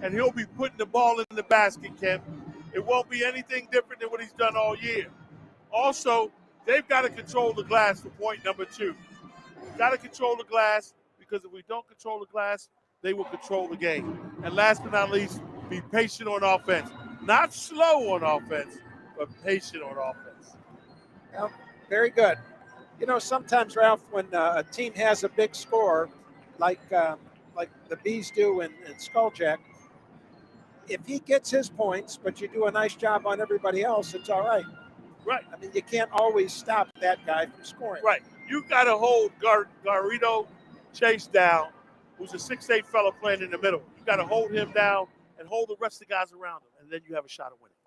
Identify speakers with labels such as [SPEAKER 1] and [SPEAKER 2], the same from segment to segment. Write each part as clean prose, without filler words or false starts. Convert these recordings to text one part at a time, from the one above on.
[SPEAKER 1] and he'll be putting the ball in the basket, Ken. It won't be anything different than what he's done all year. Also, they've got to control the glass for point number 2. Got to control the glass, because if we don't control the glass, they will control the game. And last but not least, be patient on offense. Not slow on offense, but patient on offense.
[SPEAKER 2] Well, very good. You know, sometimes, Ralph, when a team has a big score, like the Bees do in Skulljack, if he gets his points, but you do a nice job on everybody else, it's all right.
[SPEAKER 1] Right.
[SPEAKER 2] I mean, you can't always stop that guy from scoring.
[SPEAKER 1] Right. You got to hold Garrido Chase down, who's a 6'8" fella playing in the middle. You got to hold him down and hold the rest of the guys around him, and then you have a shot of winning.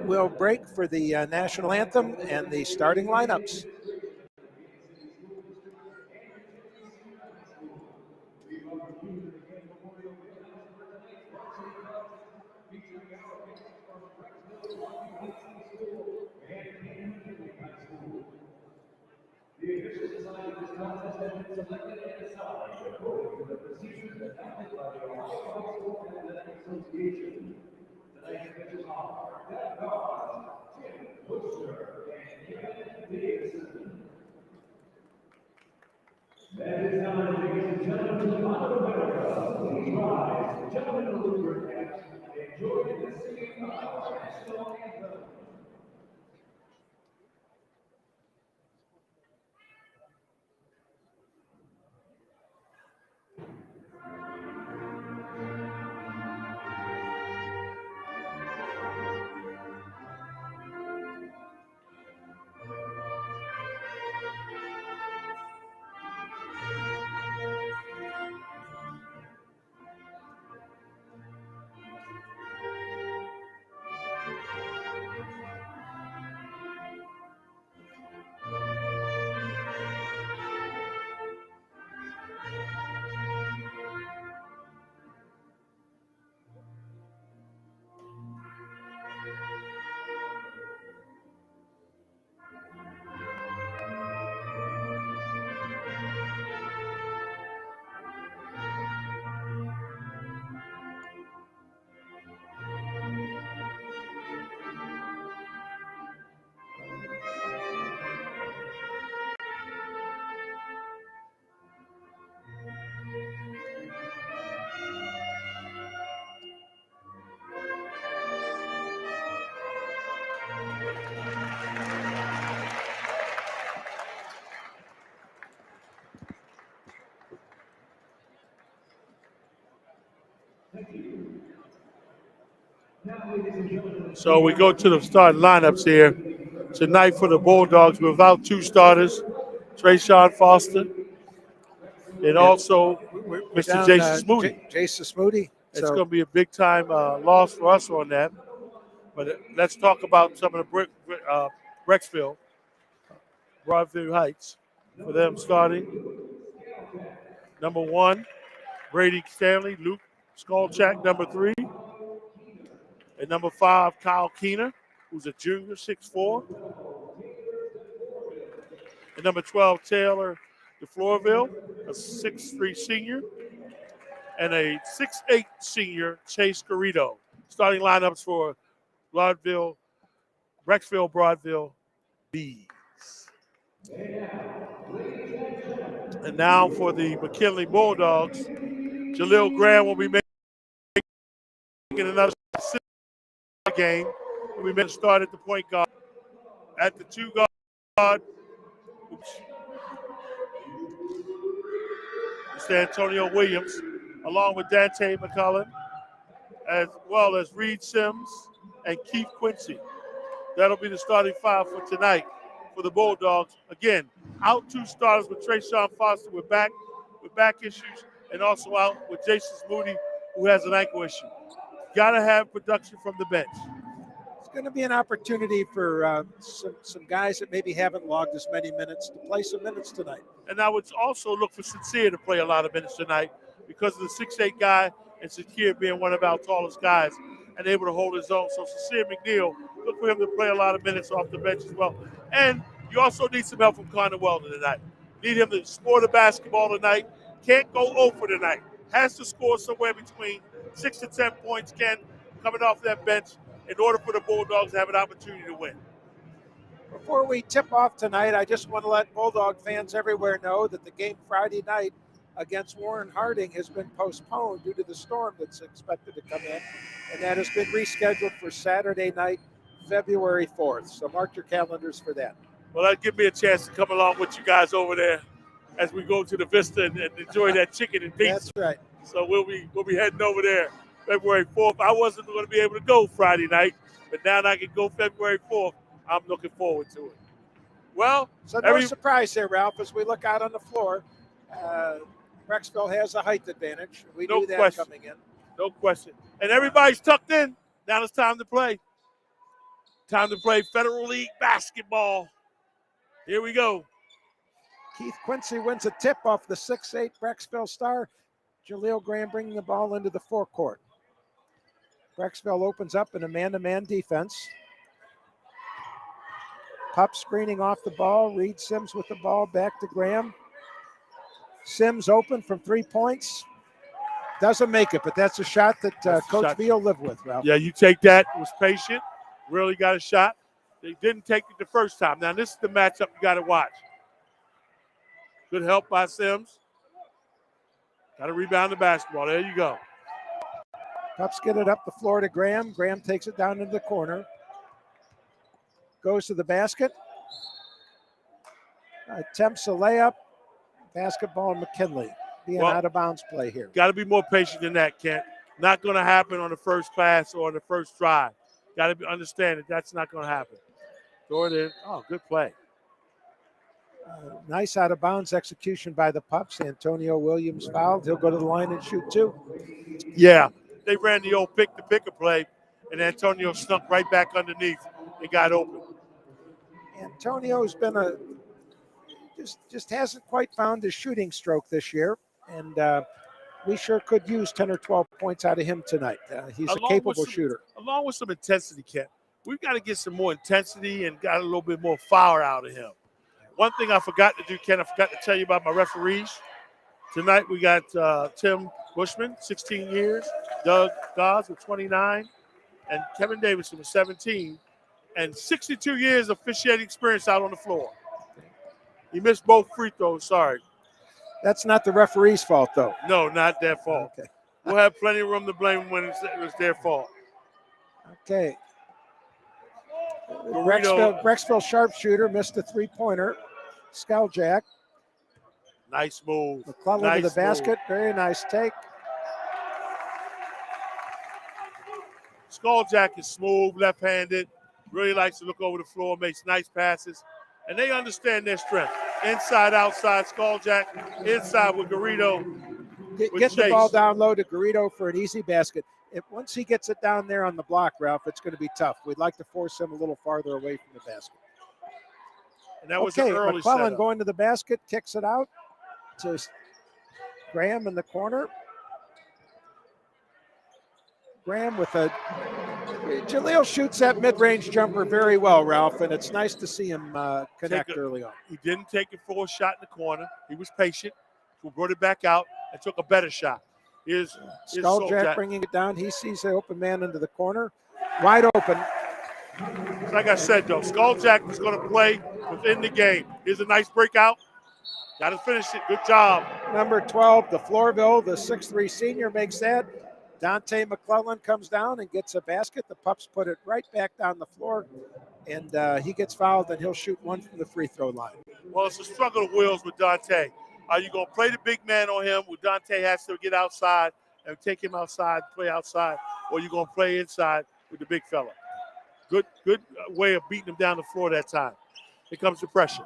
[SPEAKER 2] We'll break for the national anthem and the starting lineups.
[SPEAKER 1] So we go to the starting lineups here tonight for the Bulldogs without 2 starters, Trayshawn Foster, and also Mr. Jason Smoody.
[SPEAKER 2] Jason Smoody.
[SPEAKER 1] It's going to be a big-time loss for us on that. But let's talk about some of the Brecksville Broadview Heights for them starting. Number 1, Brady Stanley, Luke Skolchak, number 3. And number 5, Kyle Keener, who's a junior, 6'4". And number 12, Taylor DeFlorville, a 6'3" senior. And a 6'8" senior, Chase Garrido. Starting lineups for Brecksville Broadview Bees. And now for the McKinley Bulldogs, Jaleel Graham will be making another game. We may start at the point guard. At the 2 guard, Mr. Antonio Williams, along with Dante McCullen, as well as Reed Sims and Keith Quincy. That'll be the starting 5 for tonight for the Bulldogs. Again, out 2 starters with Trayshawn Foster with back issues, and also out with Jason Smoody, who has an ankle issue. Got to have production from the bench.
[SPEAKER 2] It's going to be an opportunity for some guys that maybe haven't logged as many minutes to play some minutes tonight.
[SPEAKER 1] And I would also look for Sincere to play a lot of minutes tonight because of the 6'8" guy and Sincere being one of our tallest guys and able to hold his own. So Sincere McNeil, look for him to play a lot of minutes off the bench as well. And you also need some help from Connor Weldon tonight. Need him to score the basketball tonight, Can't go over tonight. Has to score somewhere between 6 to 10 points, Ken, coming off that bench in order for the Bulldogs to have an opportunity to win.
[SPEAKER 2] Before we tip off tonight, I just want to let Bulldog fans everywhere know that the game Friday night against Warren Harding has been postponed due to the storm that's expected to come in, and that has been rescheduled for Saturday night, February 4th. So mark your calendars for that.
[SPEAKER 1] Well, that'll give me a chance to come along with you guys over there as we go to the Vista and enjoy that chicken and pizza.
[SPEAKER 2] That's right.
[SPEAKER 1] So we'll be heading over there February 4th. I wasn't going to be able to go Friday night, but now that I can go February 4th, I'm looking forward to it. Well,
[SPEAKER 2] so no surprise there, Ralph, as we look out on the floor. Brecksville has a height advantage. We knew that coming in.
[SPEAKER 1] No question. And everybody's tucked in. Now it's time to play. Time to play Federal League basketball. Here we go.
[SPEAKER 2] Keith Quincy wins a tip off the 6'8" Brecksville star. Jaleel Graham bringing the ball into the forecourt. Brecksville opens up in a man-to-man defense. Pup screening off the ball. Reed Sims with the ball back to Graham. Sims open from 3 points. Doesn't make it, but that's a shot that Coach V will live with, Ralph.
[SPEAKER 1] Yeah, you take that. Was patient. Really got a shot. They didn't take it the first time. Now, this is the matchup you got to watch. Good help by Sims. Got to rebound the basketball. There you go.
[SPEAKER 2] Pups get it up the floor to Graham. Graham takes it down into the corner. Goes to the basket. Attempts a layup. Basketball and McKinley being out of bounds play here.
[SPEAKER 1] Got to be more patient than that, Kent. Not going to happen on the first pass or on the first drive. Got to understand that that's not going to happen. Throw it in. Oh, good play.
[SPEAKER 2] Nice out of bounds execution by the Pups. Antonio Williams fouled. He'll go to the line and shoot two.
[SPEAKER 1] Yeah, they ran the old pick-the-picker play, and Antonio snuck right back underneath and got open.
[SPEAKER 2] Antonio's been just hasn't quite found his shooting stroke this year, and we sure could use 10 or 12 points out of him tonight. He's a capable shooter.
[SPEAKER 1] Along with some intensity, Kent. We've got to get some more intensity and got a little bit more fire out of him. One thing I forgot to do, Ken, I forgot to tell you about my referees. Tonight we got Tim Bushman, 16 years, Doug Goss with 29, and Kevin Davidson with 17, and 62 years of officiating experience out on the floor. He missed both free throws, sorry.
[SPEAKER 2] That's not the referee's fault, though.
[SPEAKER 1] No, not their fault. Okay. We'll have plenty of room to blame when it was their fault.
[SPEAKER 2] Okay. Brecksville sharpshooter missed a three-pointer. Skaljack.
[SPEAKER 1] Nice move.
[SPEAKER 2] McClellan to the basket. Very nice take.
[SPEAKER 1] Skaljack is smooth, left-handed. Really likes to look over the floor, makes nice passes. And they understand their strength. Inside, outside, Skaljack. Inside with Garrido.
[SPEAKER 2] Get the ball down low to Garrido for an easy basket. Once he gets it down there on the block, Ralph, it's going to be tough. We'd like to force him a little farther away from the basket.
[SPEAKER 1] And that was an early
[SPEAKER 2] McClellan
[SPEAKER 1] setup.
[SPEAKER 2] going to the basket, kicks it out to Graham in the corner. Graham with Jaleel shoots that mid-range jumper very well, Ralph, and it's nice to see him connect early on.
[SPEAKER 1] He didn't take it for a shot in the corner. He was patient. He brought it back out and took a better shot. Here's
[SPEAKER 2] Skaljack bringing it down. He sees the open man into the corner. Wide open.
[SPEAKER 1] Like I said, though, Skaljack is going to play within the game. Here's a nice breakout. Got to finish it. Good job.
[SPEAKER 2] Number 12, the Floorville, the 6'3" senior makes that. Dante McClellan comes down and gets a basket. The Pups put it right back down the floor, and he gets fouled, and he'll shoot one from the free throw line.
[SPEAKER 1] Well, it's a struggle of wills with Dante. Are you going to play the big man on him where Dante has to get outside and take him outside, play outside, or you going to play inside with the big fella? Good way of beating him down the floor that time. Here comes the pressure.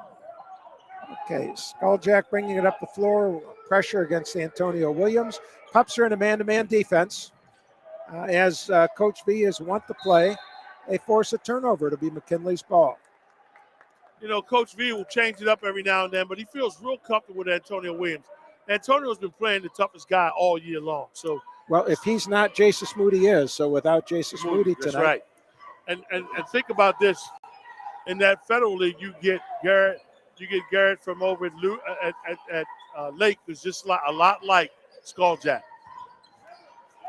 [SPEAKER 2] Okay, Skaljack bringing it up the floor. Pressure against Antonio Williams. Pups are in a man-to-man defense. As Coach V is want to play, they force a turnover to be McKinley's ball.
[SPEAKER 1] You know, Coach V will change it up every now and then, but he feels real comfortable with Antonio Williams. Antonio's been playing the toughest guy all year long. So,
[SPEAKER 2] well, if he's not, Jason Moody is. So without Jason Moody tonight.
[SPEAKER 1] That's right. And think about this. In that Federal League, you get Garrett from over at Lake is just a lot like Skulljack.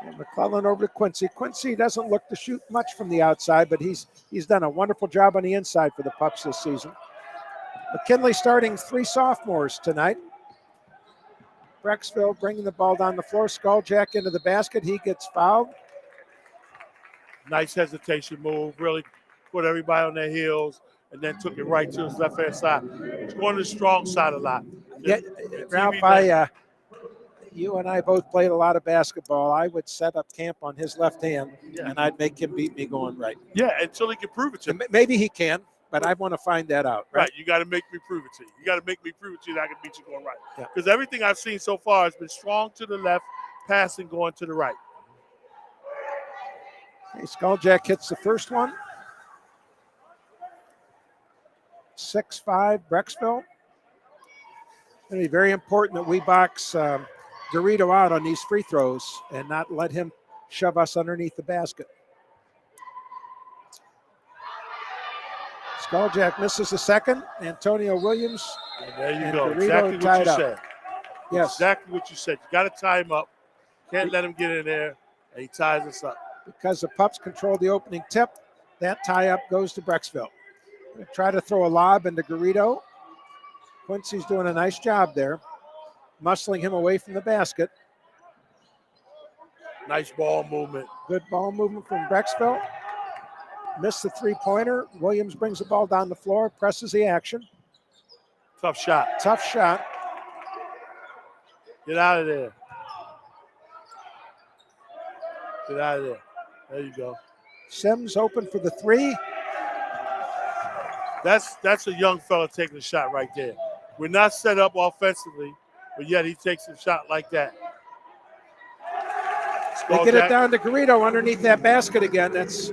[SPEAKER 2] And McClellan over to Quincy. Quincy doesn't look to shoot much from the outside, but he's done a wonderful job on the inside for the Pups this season. McKinley starting 3 sophomores tonight. Brecksville bringing the ball down the floor. Skulljack into the basket. He gets fouled.
[SPEAKER 1] Nice hesitation move. Really put everybody on their heels and then took it right to his left-hand side. He's going to the strong side a lot.
[SPEAKER 2] Yeah, Ralph, you and I both played a lot of basketball. I would set up camp on his left hand, and I'd make him beat me going right.
[SPEAKER 1] Yeah, until he can prove it to me.
[SPEAKER 2] Maybe he can, but I want to find that out.
[SPEAKER 1] Right, you got to make me prove it to you. You got to make me prove it to you that I can beat you going right. Because
[SPEAKER 2] Yeah.
[SPEAKER 1] everything I've seen so far has been strong to the left, passing going to the right.
[SPEAKER 2] Okay, Skulljack hits the first one. 6-5 Brecksville. It's going to be very important that we box Dorito out on these free throws and not let him shove us underneath the basket. Skulljack misses the second. Antonio Williams.
[SPEAKER 1] And there you
[SPEAKER 2] and
[SPEAKER 1] go.
[SPEAKER 2] Dorito
[SPEAKER 1] Exactly what
[SPEAKER 2] tied
[SPEAKER 1] you
[SPEAKER 2] up.
[SPEAKER 1] said.
[SPEAKER 2] Yes.
[SPEAKER 1] Exactly what you said. You got to tie him up. Can't let him get in there, and he ties us up.
[SPEAKER 2] Because the Pups control the opening tip, that tie-up goes to Brecksville. Try to throw a lob into Garrido. Quincy's doing a nice job there, muscling him away from the basket.
[SPEAKER 1] Nice ball movement.
[SPEAKER 2] Good ball movement from Brecksville. Missed the three-pointer. Williams brings the ball down the floor, presses the action.
[SPEAKER 1] Tough shot.
[SPEAKER 2] Tough shot.
[SPEAKER 1] Get out of there. Get out of there. There you go.
[SPEAKER 2] Sims open for the three.
[SPEAKER 1] That's a young fella taking a shot right there. We're not set up offensively, but yet he takes a shot like that.
[SPEAKER 2] They get it down to Garrido underneath that basket again. That's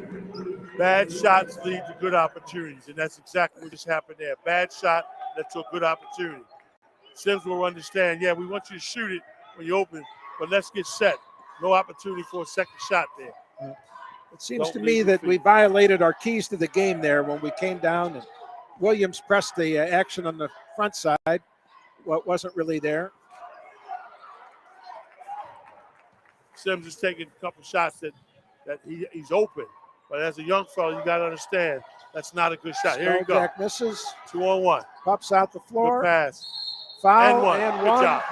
[SPEAKER 1] bad shots lead to good opportunities, and that's exactly what just happened there. Bad shot led to a good opportunity. Sims will understand, yeah, we want you to shoot it when you open, but let's get set. No opportunity for a second shot there.
[SPEAKER 2] It seems to me that we violated our keys to the game there when we came down and Williams pressed the action on the front side. What wasn't really there.
[SPEAKER 1] Sims is taking a couple shots that he's open. But as a young fellow, you got to understand that's not a good shot. Here you go.
[SPEAKER 2] Skulljack misses.
[SPEAKER 1] 2-on-1.
[SPEAKER 2] Pops out the floor.
[SPEAKER 1] Good pass.
[SPEAKER 2] Foul
[SPEAKER 1] and one. Good job.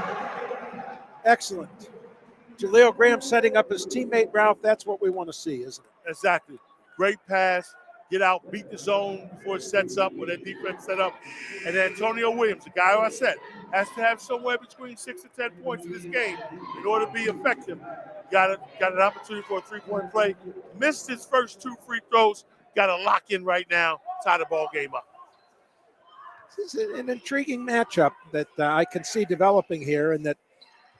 [SPEAKER 2] Excellent. Jaleel Graham setting up his teammate, Ralph. That's what we want to see, isn't it?
[SPEAKER 1] Exactly. Great pass. Get out, beat the zone before it sets up, with that defense set up. And Antonio Williams, the guy who I said, has to have somewhere between 6 to 10 points in this game in order to be effective. Got an opportunity for a three-point play. Missed his first 2 free throws. Got to lock in right now, tie the ball game up.
[SPEAKER 2] This is an intriguing matchup that I can see developing here, and that,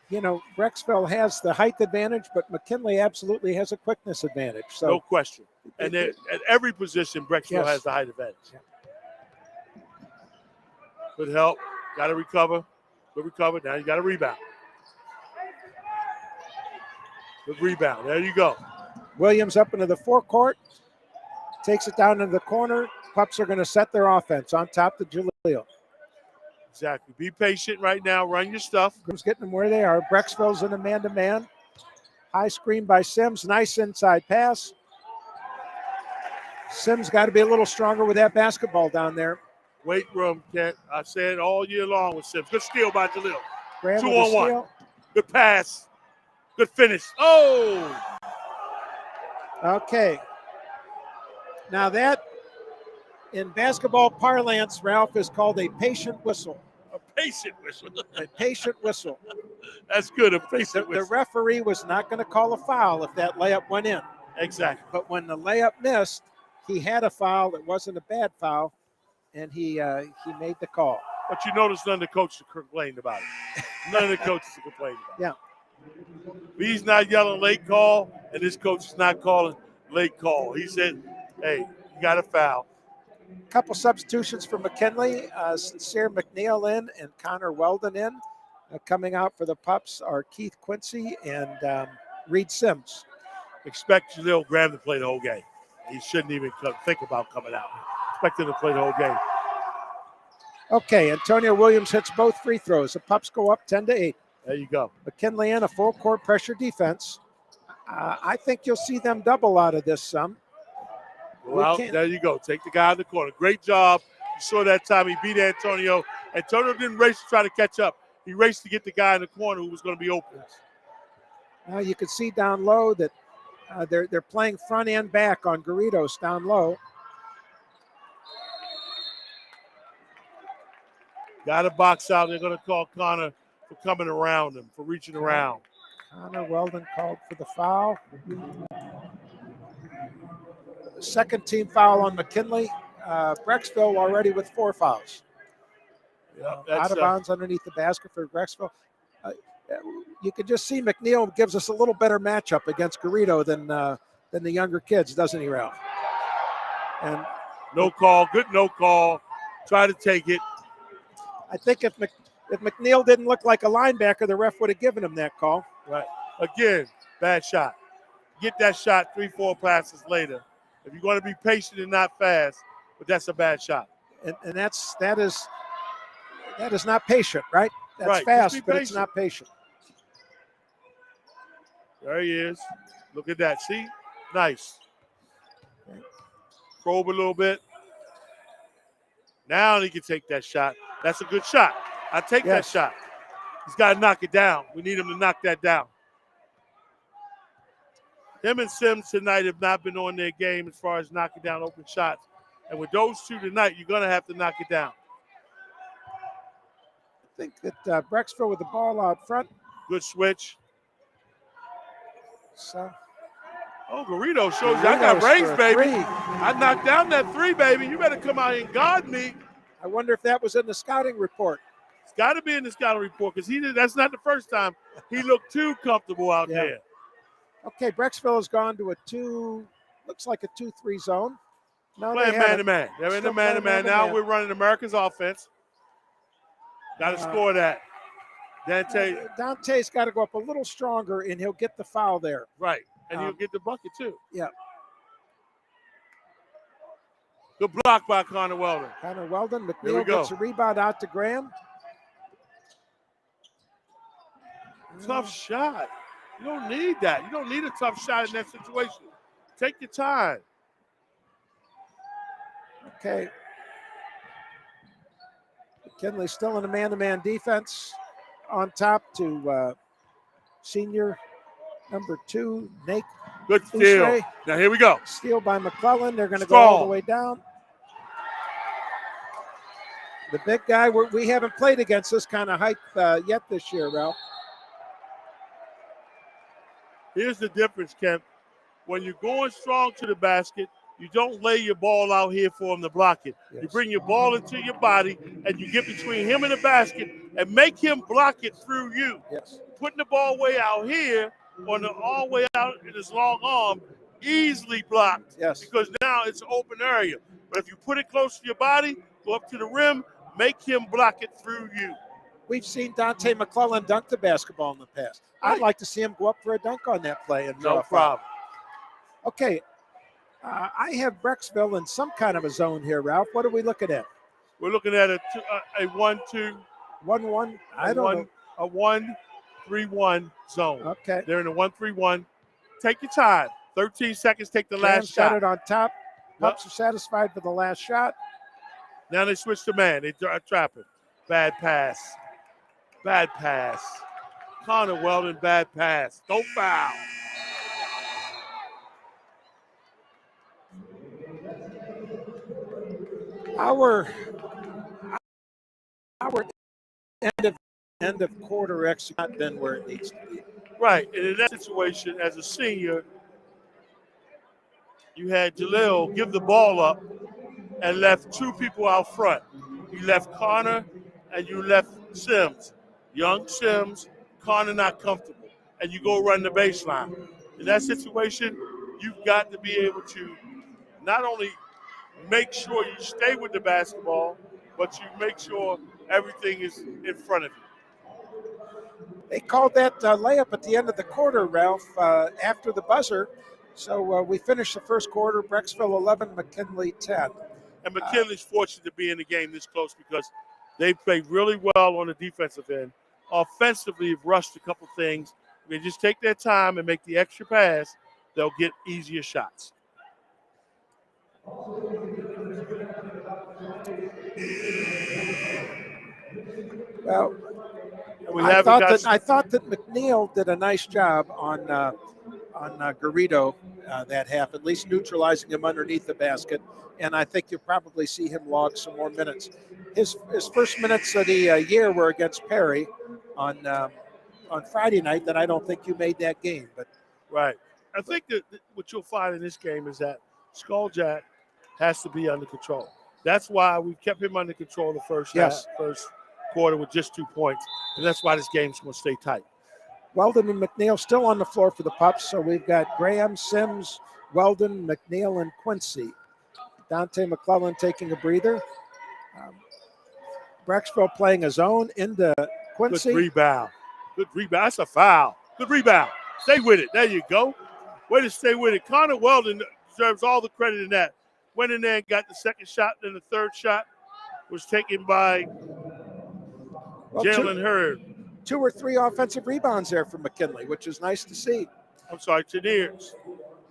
[SPEAKER 2] you know, Brecksville has the height advantage, but McKinley absolutely has a quickness advantage. So
[SPEAKER 1] no question. And at every position, Brecksville has the height advantage.
[SPEAKER 2] Yeah.
[SPEAKER 1] Good help. Got to recover. Good recover. Now you got to rebound. Good rebound. There you go.
[SPEAKER 2] Williams up into the forecourt. Takes it down into the corner. Pups are going to set their offense on top of Jaleel.
[SPEAKER 1] Exactly. Be patient right now. Run your stuff.
[SPEAKER 2] Who's getting them where they are. Brecksville's in a man-to-man. High screen by Sims. Nice inside pass. Sims got to be a little stronger with that basketball down there.
[SPEAKER 1] Weight room, Kent. I said all year long with Sims. Good steal by Jaleel.
[SPEAKER 2] Graham
[SPEAKER 1] 2-on-1. Good pass. Good finish. Oh!
[SPEAKER 2] Okay. Now that, in basketball parlance, Ralph, is called a patient whistle.
[SPEAKER 1] A patient whistle.
[SPEAKER 2] A patient whistle.
[SPEAKER 1] That's good, a patient
[SPEAKER 2] The
[SPEAKER 1] whistle.
[SPEAKER 2] referee was not going to call a foul if that layup went in.
[SPEAKER 1] Exactly.
[SPEAKER 2] But when the layup missed, he had a foul. It wasn't a bad foul, and he made the call.
[SPEAKER 1] But you notice none of the coaches complained about it. None of the coaches complained about it.
[SPEAKER 2] Yeah.
[SPEAKER 1] He's not yelling late call, and this coach is not calling late call. He said, hey, you got a foul.
[SPEAKER 2] A couple substitutions for McKinley. Sincere McNeil in and Connor Weldon in. Coming out for the Pups are Keith Quincy and Reed Sims.
[SPEAKER 1] Expect Jaleel Graham to play the whole game. He shouldn't even think about coming out. Expect him to play the whole game.
[SPEAKER 2] Okay, Antonio Williams hits both free throws. The Pups go up 10-8.
[SPEAKER 1] There you go.
[SPEAKER 2] McKinley in a full court pressure defense. I think you'll see them double out of this some.
[SPEAKER 1] Well, there you go. Take the guy in the corner. Great job. You saw that time he beat Antonio. Antonio didn't race to try to catch up. He raced to get the guy in the corner who was going to be open.
[SPEAKER 2] Now you can see down low that they're playing front and back on Garridos down low.
[SPEAKER 1] Got a box out. They're going to call Connor for coming around him, for reaching around.
[SPEAKER 2] Connor Weldon called for the foul. Second team foul on McKinley. Brecksville already with 4 fouls. Out of bounds underneath the basket for Brecksville. You can just see McNeil gives us a little better matchup against Garrido than the younger kids, doesn't he, Ralph? And
[SPEAKER 1] no call, good no call. Try to take it.
[SPEAKER 2] I think if McNeil didn't look like a linebacker, the ref would have given him that call.
[SPEAKER 1] Right. Again, bad shot. Get that shot 3-4 passes later. If you're going to be patient and not fast, but that's a bad shot.
[SPEAKER 2] And that is not patient, right? That's
[SPEAKER 1] right.
[SPEAKER 2] Fast, but it's not patient.
[SPEAKER 1] There he is. Look at that. See? Nice. Probe a little bit. Now he can take that shot. That's a good shot. I take that shot. He's got to knock it down. We need him to knock that down. Him and Sims tonight have not been on their game as far as knocking down open shots. And with those two tonight, you're going to have to knock it down.
[SPEAKER 2] I think that Brecksville with the ball out front.
[SPEAKER 1] Good switch.
[SPEAKER 2] So,
[SPEAKER 1] Garrido shows you I got range, baby. I knocked down that 3, baby. You better come out here and guard me.
[SPEAKER 2] I wonder if that was in the scouting report.
[SPEAKER 1] It's got to be in the scouting report because that's not the first time he looked too comfortable out there.
[SPEAKER 2] Okay, Brecksville has gone to looks like a 2-3 zone.
[SPEAKER 1] No, playing man-to-man. They're in the man-to-man. Now we're running America's offense. Got to score that.
[SPEAKER 2] Dante's got to go up a little stronger, and he'll get the foul there.
[SPEAKER 1] Right, and he'll get the bucket, too.
[SPEAKER 2] Yeah.
[SPEAKER 1] Good block by Connor Weldon.
[SPEAKER 2] McNeil gets a rebound out to Graham.
[SPEAKER 1] Tough shot. You don't need that. You don't need a tough shot in that situation. Take your time.
[SPEAKER 2] Okay. McKinley still in a man-to-man defense. On top to senior number 2, Nate.
[SPEAKER 1] Good steal. Now here we go.
[SPEAKER 2] Steal by McClellan. They're going to go all the way down. The big guy, we haven't played against this kind of height yet this year, Ralph.
[SPEAKER 1] Here's the difference, Kemp. When you're going strong to the basket, you don't lay your ball out here for him to block it. Yes. You bring your ball into your body, and you get between him and the basket and make him block it through you.
[SPEAKER 2] Yes.
[SPEAKER 1] Putting the ball way out here on the all way out in his long arm, easily blocked.
[SPEAKER 2] Yes.
[SPEAKER 1] Because now it's an open area. But if you put it close to your body, go up to the rim, make him block it through you.
[SPEAKER 2] We've seen Dante McClellan dunk the basketball in the past. I'd like to see him go up for a dunk on that play. And
[SPEAKER 1] no problem.
[SPEAKER 2] Okay. I have Brecksville in some kind of a zone here, Ralph. What are we looking at?
[SPEAKER 1] We're looking at a 1-2.
[SPEAKER 2] 1-1. I don't know.
[SPEAKER 1] A 1-3-1 zone.
[SPEAKER 2] Okay.
[SPEAKER 1] They're in a 1-3-1. Take your time. 13 seconds. Take the last shot.
[SPEAKER 2] Got it on top. Pups are satisfied with the last shot.
[SPEAKER 1] Now they switch to man. They are trapping. Bad pass. Bad pass. Connor Weldon, bad pass. Don't foul.
[SPEAKER 2] Our end of quarter X not been where it needs to be.
[SPEAKER 1] Right, and in that situation, as a senior, you had Jalil give the ball up and left 2 people out front. You left Connor and you left Sims. Young Sims, Connor not comfortable, and you go run the baseline. In that situation, you've got to be able to not only make sure you stay with the basketball, but you make sure everything is in front of you.
[SPEAKER 2] They called that layup at the end of the quarter, Ralph, after the buzzer. So we finished the first quarter, Brecksville 11, McKinley 10.
[SPEAKER 1] And McKinley's fortunate to be in the game this close because They played really well on the defensive end. Offensively, have rushed a couple things. If they just take their time and make the extra pass, they'll get easier shots.
[SPEAKER 2] Well,
[SPEAKER 1] And we
[SPEAKER 2] I
[SPEAKER 1] haven't
[SPEAKER 2] thought
[SPEAKER 1] got
[SPEAKER 2] that McNeil did a nice job on Garrido that half, at least neutralizing him underneath the basket. And I think you'll probably see him log some more minutes. His first minutes of the year were against Perry on Friday night. That I don't think you made that game, but
[SPEAKER 1] right. I think that what you'll find in this game is that Skulljack has to be under control. That's why we kept him under control the first half, first quarter with just 2 points, and that's why this game's going to stay tight.
[SPEAKER 2] Weldon and McNeil still on the floor for the Pups, so we've got Graham, Sims, Weldon, McNeil, and Quincy. Dante McClellan taking a breather. Brecksville playing a zone into Quincy.
[SPEAKER 1] Good rebound. Good rebound. That's a foul. Good rebound. Stay with it. There you go. Way to stay with it. Connor Weldon deserves all the credit in that. Went in there and got the second shot, then the third shot was taken by Jalen Hurd.
[SPEAKER 2] 2 or 3 offensive rebounds there from McKinley, which is nice to see.
[SPEAKER 1] I'm sorry, Cheniers.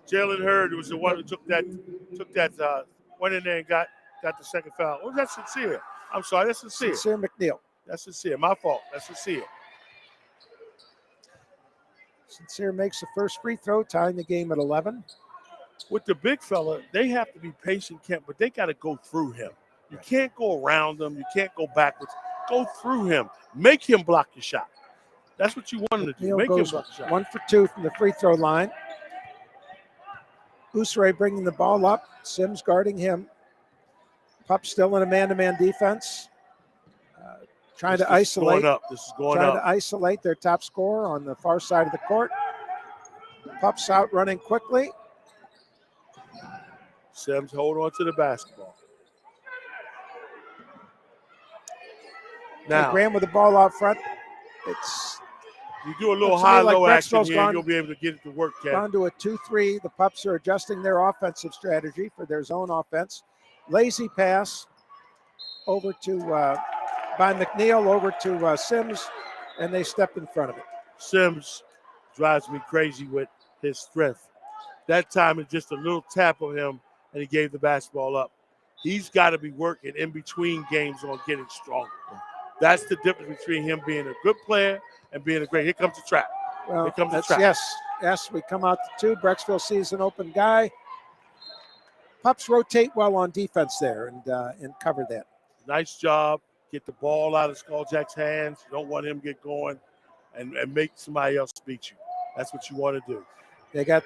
[SPEAKER 1] Jalen Hurd was the one who took that, went in there and got the second foul. Oh, that's Sincere. I'm sorry, that's Sincere.
[SPEAKER 2] Sincere McNeil.
[SPEAKER 1] That's Sincere. My fault. That's Sincere.
[SPEAKER 2] Sincere makes the first free throw, tying the game at 11.
[SPEAKER 1] With the big fella, they have to be patient, Kent, but they got to go through him. You can't go around him. You can't go backwards. Go through him. Make him block your shot. That's what you want him to do. Make him block your shot.
[SPEAKER 2] 1 for 2 from the free throw line. Usray bringing the ball up. Sims guarding him. Pup still in a man-to-man defense. Trying to isolate.
[SPEAKER 1] This is going up.
[SPEAKER 2] Trying to isolate their top scorer on the far side of the court. Pups out running quickly.
[SPEAKER 1] Sims hold on to the basketball. Now,
[SPEAKER 2] Graham with the ball out front.
[SPEAKER 1] You do a little high-low action here, you'll be able to get it to work, Ken.
[SPEAKER 2] Down to a 2-3. The Pups are adjusting their offensive strategy for their zone offense. Lazy pass over to by McNeil over to Sims, and they step in front of it.
[SPEAKER 1] Sims drives me crazy with his strength. That time it's just a little tap of him, and he gave the basketball up. He's got to be working in between games on getting stronger. That's the difference between him being a good player and being a great. Here comes the trap.
[SPEAKER 2] Well,
[SPEAKER 1] here comes the trap.
[SPEAKER 2] Yes, we come out to 2. Brecksville sees an open guy. Pups rotate well on defense there and cover that.
[SPEAKER 1] Nice job. Get the ball out of Skulljack's hands. You don't want him to get going and make somebody else beat you. That's what you want to do.
[SPEAKER 2] They got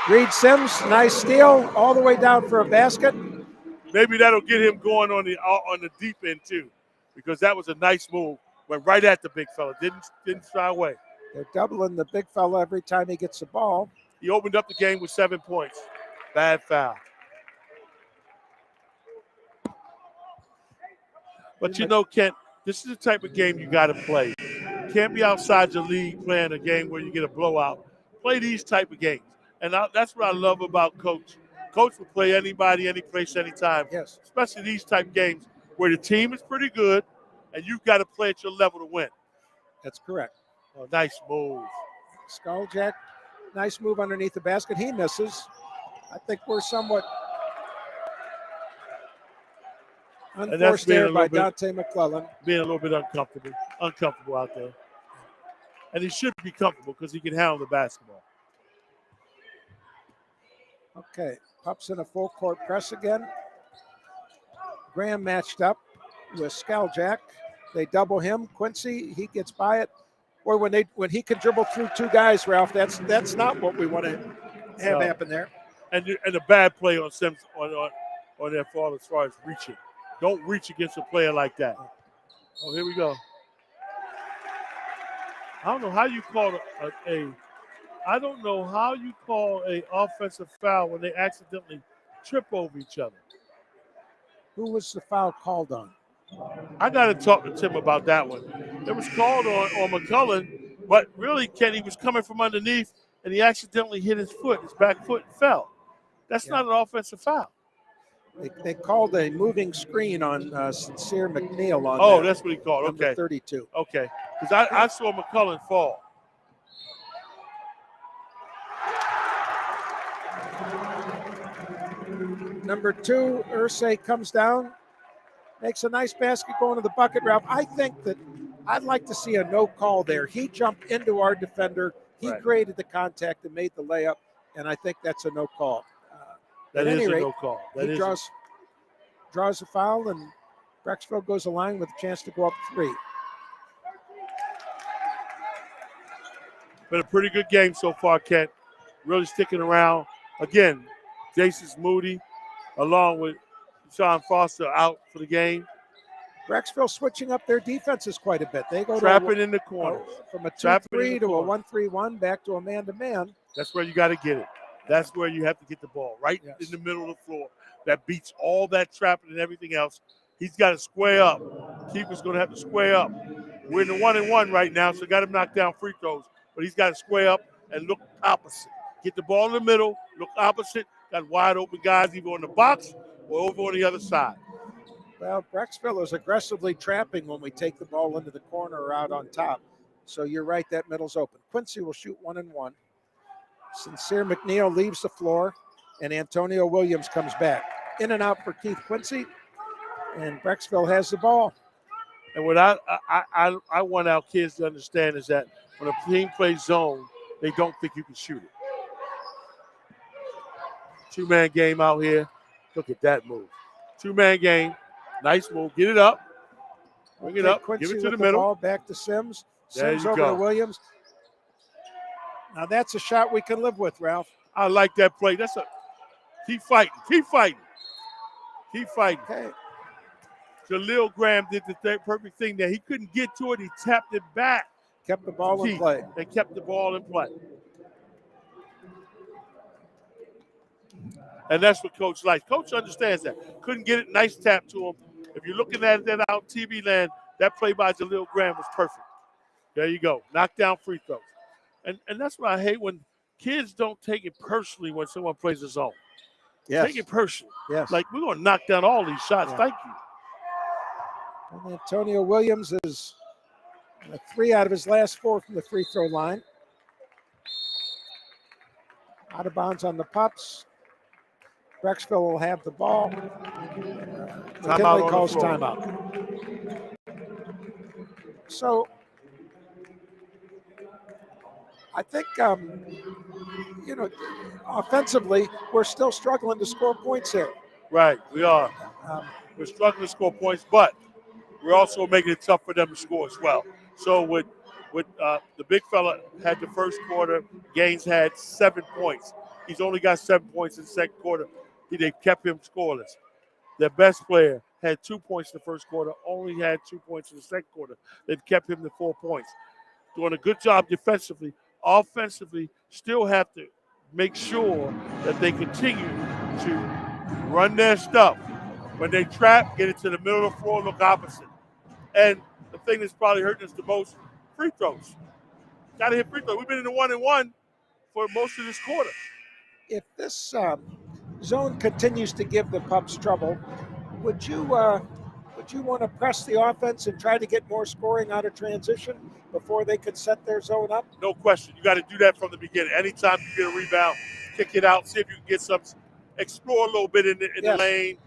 [SPEAKER 2] Reed Sims, nice steal, all the way down for a basket.
[SPEAKER 1] Maybe that'll get him going on the deep end too, because that was a nice move. Went right at the big fella. Didn't shy away.
[SPEAKER 2] They're doubling the big fella every time he gets the ball.
[SPEAKER 1] He opened up the game with 7 points. Bad foul. But you know, Kent, this is the type of game you got to play. You can't be outside your league playing a game where you get a blowout. Play these type of games. And that's what I love about Coach. Coach will play anybody, any place, anytime.
[SPEAKER 2] Yes.
[SPEAKER 1] Especially these type of games where the team is pretty good and you've got to play at your level to win.
[SPEAKER 2] That's correct.
[SPEAKER 1] Oh, nice move.
[SPEAKER 2] Skulljack, nice move underneath the basket. He misses. I think we're somewhat unforced there by Dante McClellan.
[SPEAKER 1] Being a little bit uncomfortable out there. And he should be comfortable because he can handle the basketball.
[SPEAKER 2] Okay, Pups in a full court press again. Graham matched up with Skulljack. They double him. Quincy, he gets by it. Or when he can dribble through 2 guys, Ralph, that's not what we want to have happen there.
[SPEAKER 1] And a bad play on Sims on their fault as far as reaching. Don't reach against a player like that. Oh, here we go. I don't know how you call a offensive foul when they accidentally trip over each other.
[SPEAKER 2] Who was the foul called on?
[SPEAKER 1] I got to talk to Tim about that one. It was called on McCullen, but really, Kenny was coming from underneath, and he accidentally hit his back foot, and fell. That's not an offensive foul.
[SPEAKER 2] They called a moving screen on Sincere McNeil on
[SPEAKER 1] Oh,
[SPEAKER 2] that,
[SPEAKER 1] that's what he called.
[SPEAKER 2] number
[SPEAKER 1] Okay.
[SPEAKER 2] 32.
[SPEAKER 1] Okay. Because I saw McCullen fall.
[SPEAKER 2] Number 2, Irsay comes down, makes a nice basket going to the bucket, Ralph. I think that I'd like to see a no call there. He jumped into our defender. He
[SPEAKER 1] Right.
[SPEAKER 2] created the contact and made the layup, and I think that's a no call.
[SPEAKER 1] That
[SPEAKER 2] at
[SPEAKER 1] is
[SPEAKER 2] any
[SPEAKER 1] a
[SPEAKER 2] rate,
[SPEAKER 1] no call. That
[SPEAKER 2] he
[SPEAKER 1] is
[SPEAKER 2] draws a foul, and Brecksville goes a line with a chance to go up 3.
[SPEAKER 1] Been a pretty good game so far, Kent. Really sticking around. Again, Jason's Moody, along with Sean Foster, out for the game.
[SPEAKER 2] Brecksville switching up their defenses quite a bit. They go
[SPEAKER 1] Trapping in the corners.
[SPEAKER 2] from a
[SPEAKER 1] Trapping in
[SPEAKER 2] 2-3
[SPEAKER 1] the
[SPEAKER 2] to a
[SPEAKER 1] corner.
[SPEAKER 2] 1-3-1 back to a man-to-man.
[SPEAKER 1] That's where you got to get it. That's where you have to get the ball, right in the middle of the floor. That beats all that trapping and everything else. He's got to square up. Keeper's going to have to square up. We're in the 1-and-1 right now, so got to knock down free throws. But he's got to square up and look opposite. Get the ball in the middle, look opposite. Got wide open guys either on the box or over on the other side.
[SPEAKER 2] Well, Brecksville is aggressively trapping when we take the ball into the corner or out on top. So you're right, that middle's open. Quincy will shoot 1-and-1. Sincere McNeil leaves the floor, and Antonio Williams comes back. In and out for Keith Quincy, and Brecksville has the ball.
[SPEAKER 1] And what I want our kids to understand is that when a team plays zone, they don't think you can shoot it. 2-man game out here. Look at that move. 2-man game. Nice move. Get it up. Bring it up.
[SPEAKER 2] Quincy
[SPEAKER 1] Give it to
[SPEAKER 2] with
[SPEAKER 1] the middle.
[SPEAKER 2] Ball back to Sims.
[SPEAKER 1] There
[SPEAKER 2] Sims
[SPEAKER 1] you
[SPEAKER 2] over
[SPEAKER 1] go.
[SPEAKER 2] to Williams. Now that's a shot we can live with, Ralph.
[SPEAKER 1] I like that play. Keep fighting. Keep fighting. Keep fighting.
[SPEAKER 2] Okay.
[SPEAKER 1] Jaleel Graham did the perfect thing there. He couldn't get to it. He tapped it back.
[SPEAKER 2] Kept the ball in play.
[SPEAKER 1] They kept the ball in play. And that's what Coach likes. Coach understands that. Couldn't get it. Nice tap to him. If you're looking at that out TV land, that play by Jaleel Graham was perfect. There you go. Knock down free throws. And that's what I hate when kids don't take it personally when someone plays a zone.
[SPEAKER 2] Yes.
[SPEAKER 1] Take it personally.
[SPEAKER 2] Yes.
[SPEAKER 1] Like, we're going to knock down all these shots.
[SPEAKER 2] Yeah.
[SPEAKER 1] Thank you.
[SPEAKER 2] And Antonio Williams is 3 out of his last 4 from the free throw line. Out of bounds on the Pups. Brecksville will have the ball. McKinley calls timeout. So I think, offensively, we're still struggling to score points here.
[SPEAKER 1] Right, we are. We're struggling to score points, but we're also making it tough for them to score as well. So with the big fella had the first quarter, Gaines had 7 points. He's only got 7 points in the second quarter. They kept him scoreless. Their best player had 2 points in the first quarter, only had 2 points in the second quarter. They've kept him to 4 points. Doing a good job defensively. Offensively, still have to make sure that they continue to run their stuff. When they trap, get it to the middle of the floor, look opposite. And the thing that's probably hurting us the most, free throws. Got to hit free throws. We've been in the 1-and-1 for most of this quarter.
[SPEAKER 2] If this zone continues to give the Pups trouble, would you want to press the offense and try to get more scoring out of transition before they could set their zone up?
[SPEAKER 1] No question. You got to do that from the beginning. Anytime you get a rebound, kick it out, see if you can get some, explore a little bit in the lane,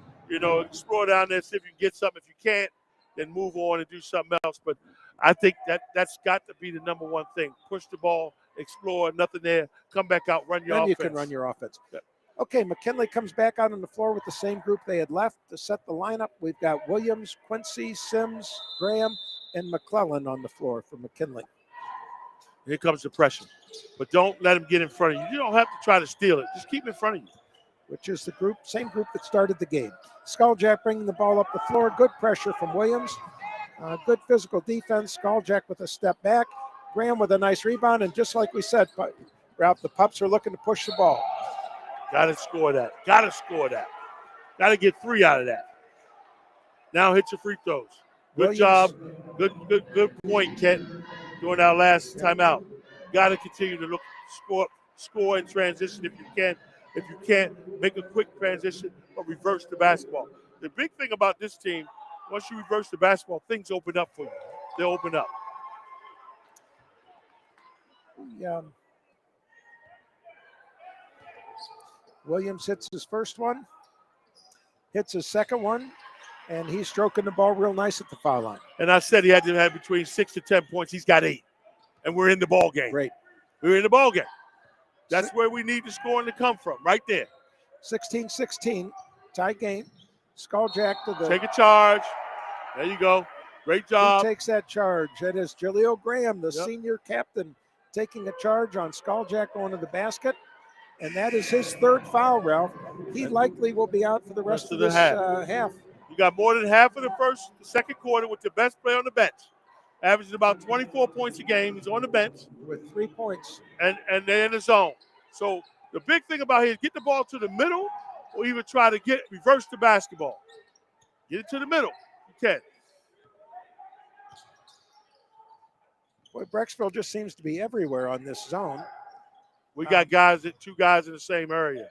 [SPEAKER 1] explore down there, see if you can get something. If you can't, then move on and do something else. But I think that's got to be the number one thing. Push the ball, explore, nothing there, come back out, run your offense.
[SPEAKER 2] Then you can run your offense.
[SPEAKER 1] Yeah.
[SPEAKER 2] Okay, McKinley comes back out on the floor with the same group they had left to set the lineup. We've got Williams, Quincy, Sims, Graham, and McClellan on the floor for McKinley.
[SPEAKER 1] Here comes the pressure. But don't let him get in front of you. You don't have to try to steal it. Just keep it in front of you.
[SPEAKER 2] Which is the same group that started the game. Skulljack bringing the ball up the floor. Good pressure from Williams. Good physical defense. Skulljack with a step back. Graham with a nice rebound. And just like we said, Ralph, the Pups are looking to push the ball.
[SPEAKER 1] Got to score that. Got to score that. Got to get 3 out of that. Now hit your free throws. Good job. Good point, Kent, during our last timeout. Got to continue to score in transition if you can. if you can't make a quick transition or reverse the basketball. The big thing about this team, once you reverse the basketball, things open up for you. They'll open up.
[SPEAKER 2] Williams hits his first one, hits his second one, and he's stroking the ball real nice at the foul line.
[SPEAKER 1] And I said he had to have between 6 to 10 points. He's got 8. And we're in the ball game.
[SPEAKER 2] Great.
[SPEAKER 1] We're in the ball game. That's where we need the scoring to come from, right there.
[SPEAKER 2] 16-16, tie game. Skulljack to the...
[SPEAKER 1] Take a charge. There you go. Great job.
[SPEAKER 2] Who takes that charge? It is Jaleel Graham, the senior captain, taking a charge on Skulljack going to the basket. And that is his third foul, Ralph. He likely will be out for the rest of this half.
[SPEAKER 1] You got more than half of the second quarter with the best player on the bench. Averaging about 24 points a game. He's on the bench.
[SPEAKER 2] With 3 points.
[SPEAKER 1] And they're in the zone. So the big thing about here is get the ball to the middle or even try to reverse the basketball. Get it to the middle. You can.
[SPEAKER 2] Boy, Brecksville just seems to be everywhere on this zone.
[SPEAKER 1] We got two guys in the same area.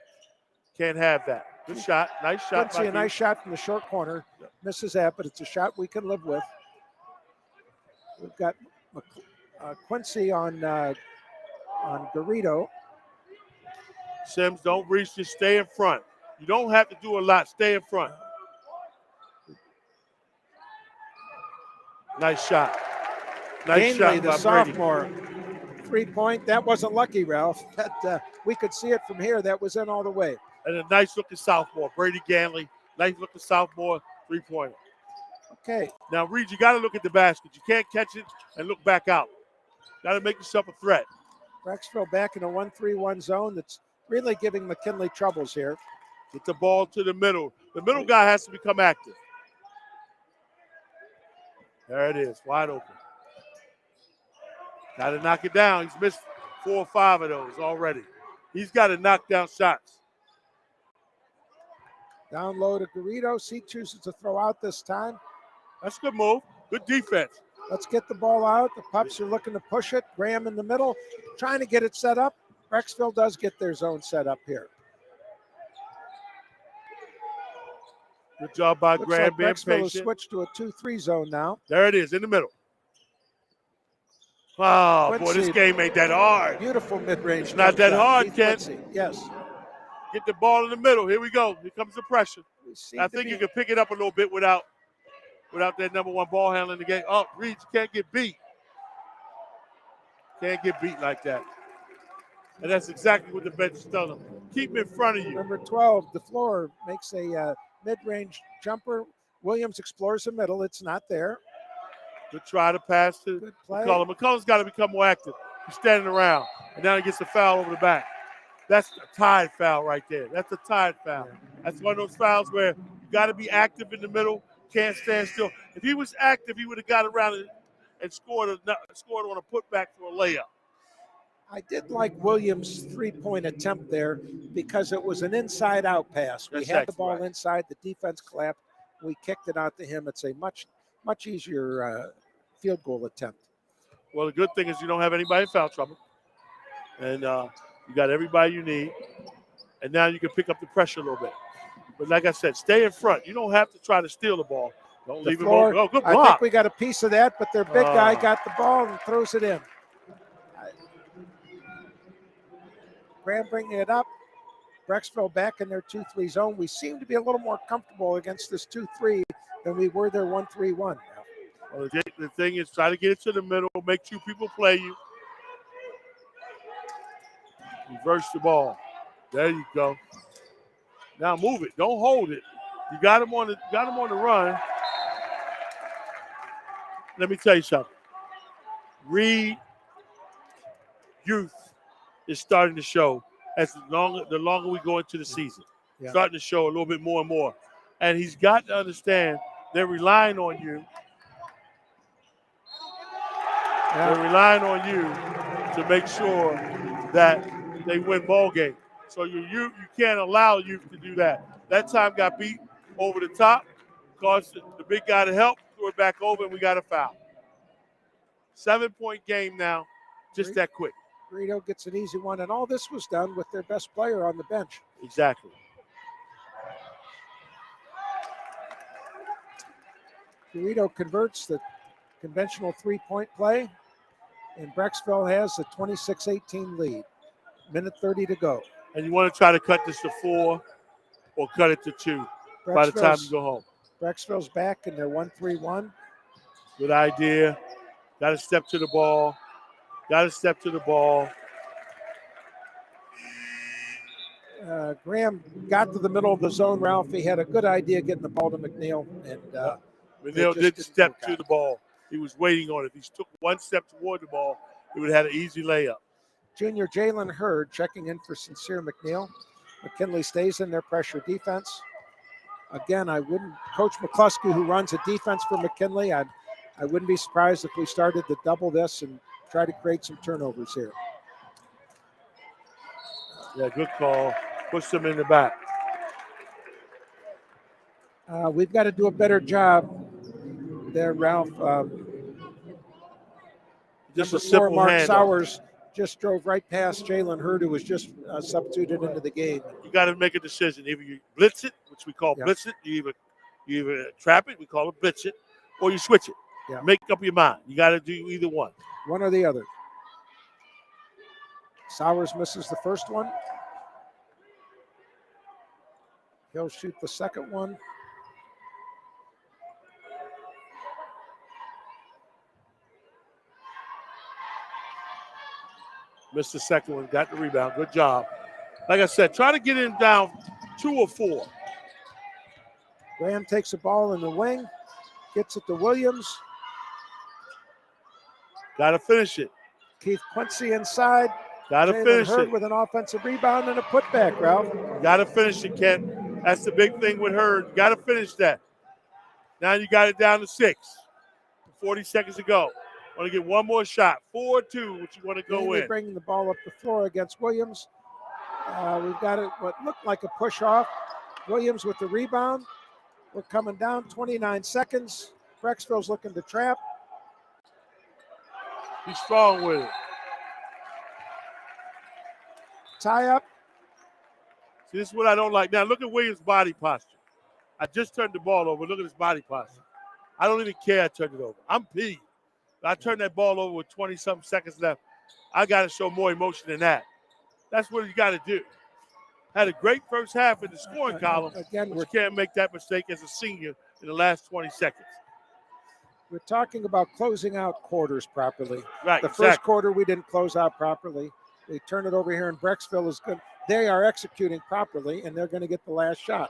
[SPEAKER 1] Can't have that. Good shot. Nice shot.
[SPEAKER 2] A nice shot from the short corner. Yep. Misses that, but it's a shot we can live with. We've got Quincy on Garrido.
[SPEAKER 1] Sims, don't reach, just stay in front. You don't have to do a lot. Stay in front. Nice shot. Nice
[SPEAKER 2] Gainley,
[SPEAKER 1] shot
[SPEAKER 2] the
[SPEAKER 1] by
[SPEAKER 2] sophomore.
[SPEAKER 1] Brady.
[SPEAKER 2] 3-point. That wasn't lucky, Ralph. That we could see it from here. That was in all the way.
[SPEAKER 1] And a nice looking sophomore, Brady Ganley. Nice looking sophomore 3-pointer.
[SPEAKER 2] Okay.
[SPEAKER 1] Now, Reed, you got to look at the basket. You can't catch it and look back out. Got to make yourself a threat.
[SPEAKER 2] Brecksville back in a 1-3-1 zone that's really giving McKinley troubles here.
[SPEAKER 1] Get the ball to the middle. The middle guy has to become active. There it is, wide open. Got to knock it down. He's missed 4 or 5 of those already. He's got to knock down shots.
[SPEAKER 2] Down low to Garrido. He chooses to throw out this time.
[SPEAKER 1] That's a good move. Good defense.
[SPEAKER 2] Let's get the ball out. The Pups are looking to push it. Graham in the middle, trying to get it set up. Brecksville does get their zone set up here.
[SPEAKER 1] Good job by
[SPEAKER 2] Looks
[SPEAKER 1] Graham
[SPEAKER 2] like
[SPEAKER 1] being
[SPEAKER 2] Brecksville
[SPEAKER 1] patient.
[SPEAKER 2] has switched to a 2-3 zone now.
[SPEAKER 1] There it is, in the middle. Oh,
[SPEAKER 2] Quincy,
[SPEAKER 1] boy, this game ain't that hard.
[SPEAKER 2] Beautiful mid-range.
[SPEAKER 1] It's not that hard, Ken.
[SPEAKER 2] Yes.
[SPEAKER 1] Get the ball in the middle. Here we go. Here comes the pressure. I think you can pick it up a little bit without that number 1 ball handler in the game. Oh, Reed, you can't get beat. Can't get beat like that. And that's exactly what the bench is telling them. Keep him in front of you.
[SPEAKER 2] Number 12, DeFleur makes a mid-range jumper. Williams explores the middle. It's not there.
[SPEAKER 1] Good try to pass to McCullough. McCullough's got to become more active. He's standing around, and now he gets a foul over the back. That's a tied foul right there. That's a tied foul. That's one of those fouls where you got to be active in the middle, can't stand still. If he was active, he would have got around and scored on a putback for a layup.
[SPEAKER 2] I did like Williams' 3-point attempt there because it was an inside-out pass. We had the ball inside. The defense collapsed. We kicked it out to him. It's a much easier field goal attempt.
[SPEAKER 1] Well, the good thing is you don't have anybody in foul trouble. And you got everybody you need. And now you can pick up the pressure a little bit. But like I said, stay in front. You don't have to try to steal the ball. Don't leave him open. Oh, good block.
[SPEAKER 2] I think we got a piece of that, but their big guy got the ball and throws it in. Graham bringing it up. Brecksville back in their 2-3 zone. We seem to be a little more comfortable against this 2-3 than we were their 1-3-1.
[SPEAKER 1] Well, the thing is, try to get it to the middle, make 2 people play you. Reverse the ball. There you go. Now move it. Don't hold it. You got him on the run. Let me tell you something. Reed youth is starting to show as the longer we go into the season. Yeah. Starting to show a little bit more and more. And he's got to understand they're relying on you. Yeah. They're relying on you to make sure that they win ball game. So you can't allow youth to do that. That time got beat over the top, caused the big guy to help, threw it back over, and we got a foul. 7-point game now, just that quick.
[SPEAKER 2] Garrido gets an easy one, and all this was done with their best player on the bench.
[SPEAKER 1] Exactly.
[SPEAKER 2] Dorito converts the conventional three-point play, and Brecksville has a 26-18 lead. Minute 30 to go.
[SPEAKER 1] And you want to try to cut this to 4 or cut it to 2 by the time you go home.
[SPEAKER 2] Brecksville's back in their 1-3-1.
[SPEAKER 1] Good idea. Got to step to the ball. Got to step to the ball.
[SPEAKER 2] Graham got to the middle of the zone, Ralph. He had a good idea getting the ball to McNeil. And
[SPEAKER 1] McNeil did step to the ball. He was waiting on it. If he took one step toward the ball, he would have had an easy layup.
[SPEAKER 2] Junior Jalen Hurd checking in for Sincere McNeil. McKinley stays in their pressure defense. Again, Coach McCluskey, who runs a defense for McKinley, I wouldn't be surprised if we started to double this and try to create some turnovers here.
[SPEAKER 1] Yeah, good call. Push them in the back.
[SPEAKER 2] We've got to do a better job there, Ralph.
[SPEAKER 1] Just
[SPEAKER 2] Number
[SPEAKER 1] a
[SPEAKER 2] 4,
[SPEAKER 1] simple
[SPEAKER 2] Mark
[SPEAKER 1] handoff.
[SPEAKER 2] Sowers just drove right past Jalen Hurd, who was just substituted into the game.
[SPEAKER 1] You got to make a decision. Either you blitz it, which we call blitz it. You either trap it, we call it blitz it, or you switch it.
[SPEAKER 2] Yeah.
[SPEAKER 1] Make up your mind. You got to do either one.
[SPEAKER 2] One or the other. Sowers misses the first one. He'll shoot the second one.
[SPEAKER 1] Missed the second one, got the rebound. Good job. Like I said, try to get him down 2 or 4.
[SPEAKER 2] Graham takes the ball in the wing, gets it to Williams.
[SPEAKER 1] Got to finish it.
[SPEAKER 2] Keith Quincy inside.
[SPEAKER 1] Got to finish
[SPEAKER 2] Hurd
[SPEAKER 1] it.
[SPEAKER 2] with an offensive rebound and a putback, Ralph.
[SPEAKER 1] Got to finish it, Kent. That's the big thing with Hurd. You got to finish that. Now you got it down to 6. 40 seconds to go. Want to get one more shot. 4-2, which you want to go in.
[SPEAKER 2] Bringing the ball up the floor against Williams. We've got it, what looked like a push off. Williams with the rebound. We're coming down 29 seconds. Brecksville's looking to trap.
[SPEAKER 1] He's strong with it.
[SPEAKER 2] Tie up.
[SPEAKER 1] See, this is what I don't like. Now, look at Williams' body posture. I just turned the ball over. Look at his body posture. I don't even care I turned it over. I'm peeved. I turned that ball over with 20-something seconds left. I got to show more emotion than that. That's what you got to do. Had a great first half in the scoring column.
[SPEAKER 2] Again,
[SPEAKER 1] but you can't make that mistake as a senior in the last 20 seconds.
[SPEAKER 2] We're talking about closing out quarters properly.
[SPEAKER 1] Right,
[SPEAKER 2] the first quarter we didn't close out properly. We turn it over here, and Brecksville is good. They are executing properly, and they're going to get the last shot.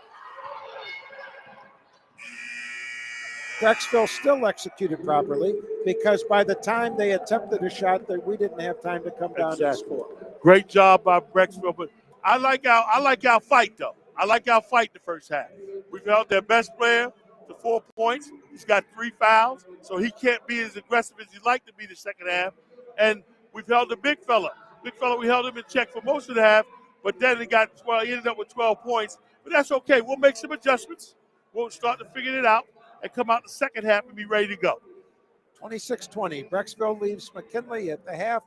[SPEAKER 2] Brecksville still executed properly because by the time they attempted a shot, that we didn't have time to come down and score.
[SPEAKER 1] Great job by Brecksville, but I like our fight though. I like our fight the first half. We've held their best player to 4 points. He's got 3 fouls, so he can't be as aggressive as he'd like to be the second half. And we've held the big fella. Big fella, we held him in check for most of the half, but then he ended up with 12 points. But that's okay. We'll make some adjustments. We'll start to figure it out and come out the second half and be ready to go.
[SPEAKER 2] 26-20. Brecksville leaves McKinley at the half,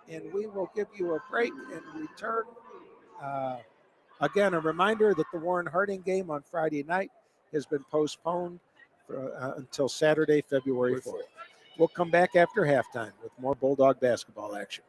[SPEAKER 2] and we will give you a break and return. Again, a reminder that the Warren Harding game on Friday night has been postponed until Saturday, February 4th. We'll come back after halftime with more Bulldog basketball action.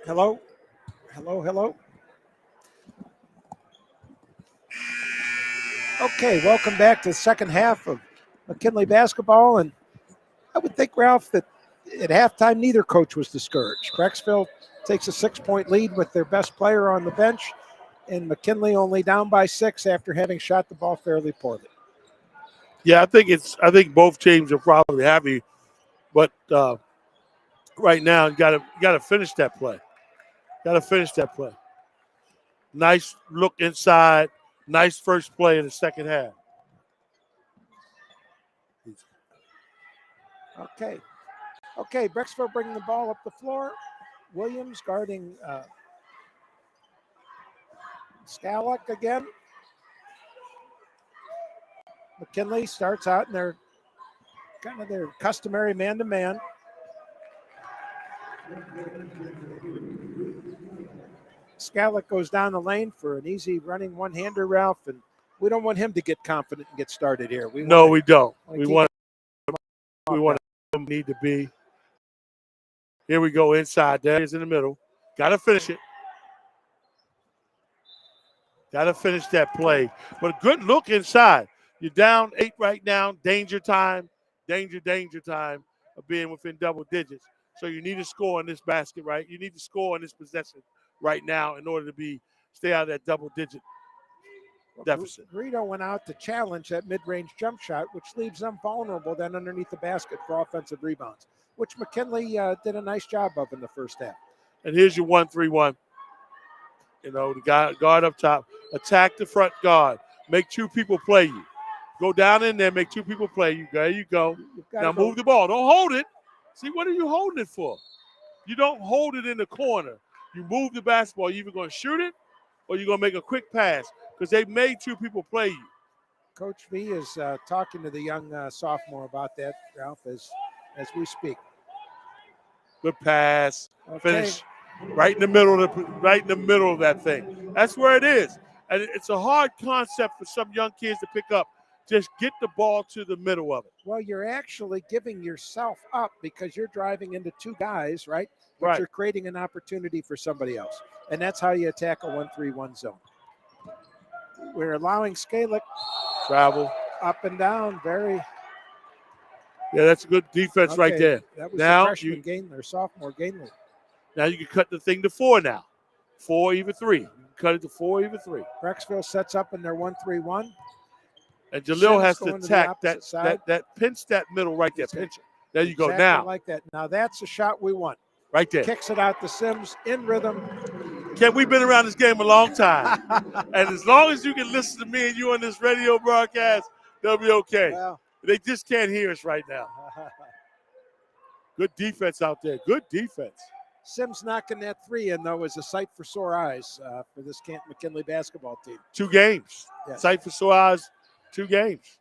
[SPEAKER 2] Hello. Hello, hello. Okay, welcome back to the second half of McKinley basketball. And I would think, Ralph, that at halftime, neither coach was discouraged. Brecksville takes a 6-point lead with their best player on the bench, and McKinley only down by 6 after having shot the ball fairly poorly.
[SPEAKER 1] Yeah, I think both teams are probably happy, but right now you gotta finish that play. Gotta finish that play. Nice look inside. Nice first play in the second half.
[SPEAKER 2] Okay, Brecksville bringing the ball up the floor. Williams guarding Skalek again. McKinley starts out in their customary man-to-man. Skalek goes down the lane for an easy running one-hander, Ralph, and we don't want him to get confident and get started here.
[SPEAKER 1] We don't. We want him need to be. Here we go inside. There he is in the middle. Got to finish it. Got to finish that play. But a good look inside. You're down 8 right now. Danger time. Danger time of being within double digits. So you need to score in this basket, right? You need to score in this possession right now in order to stay out of that double-digit deficit.
[SPEAKER 2] Garrido went out to challenge that mid-range jump shot, which leaves them vulnerable then underneath the basket for offensive rebounds, which McKinley did a nice job of in the first half.
[SPEAKER 1] And here's your 1-3-1. You know, the guard up top. Attack the front guard. Make 2 people play you. Go down in there, make 2 people play you. There you go. Now move the ball. Don't hold it. See, what are you holding it for? You don't hold it in the corner. You move the basketball. You're either going to shoot it or you're going to make a quick pass because they made 2 people play you.
[SPEAKER 2] Coach V is talking to the young sophomore about that, Ralph, as we speak.
[SPEAKER 1] Good pass. Okay. Finish right in the middle of that thing. That's where it is. And it's a hard concept for some young kids to pick up. Just get the ball to the middle of it.
[SPEAKER 2] Well, you're actually giving yourself up because you're driving into 2 guys, right? But
[SPEAKER 1] right.
[SPEAKER 2] You're creating an opportunity for somebody else. And that's how you attack a 1-3-1 zone. We're allowing Skalek
[SPEAKER 1] travel
[SPEAKER 2] up and down.
[SPEAKER 1] Yeah, that's a good defense right there.
[SPEAKER 2] That was now, the freshman Gainley, or sophomore Gainley.
[SPEAKER 1] Now you can cut the thing to 4 now. 4, even 3. Cut it to 4, even 3.
[SPEAKER 2] Brecksville sets up in their 1-3-1.
[SPEAKER 1] And Jalil has to attack that pinch that middle right there. Pinch it. There you go. Now.
[SPEAKER 2] Like that. Now that's a shot we want.
[SPEAKER 1] Right there.
[SPEAKER 2] Kicks it out to Sims in rhythm.
[SPEAKER 1] Ken, we've been around this game a long time. And as long as you can listen to me and you on this radio broadcast, they'll be okay.
[SPEAKER 2] Well,
[SPEAKER 1] they just can't hear us right now. Good defense out there. Good defense.
[SPEAKER 2] Sims knocking that 3 in, though, is a sight for sore eyes for this Canton McKinley basketball team.
[SPEAKER 1] 2 games.
[SPEAKER 2] Yes.
[SPEAKER 1] Sight for sore eyes, 2 games.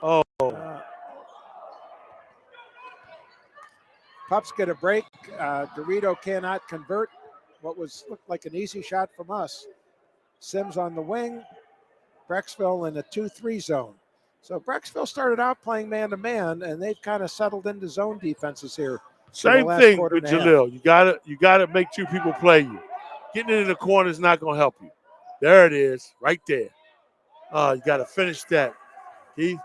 [SPEAKER 1] Oh.
[SPEAKER 2] Pups get a break. Garrido cannot convert what looked like an easy shot from us. Sims on the wing. Brecksville in a 2-3 zone. So Brecksville started out playing man-to-man, and they've kind of settled into zone defenses here.
[SPEAKER 1] Same thing with Jalil. You gotta make 2 people play you. Getting it in the corner is not going to help you. There it is, right there. You got to finish that. Keith,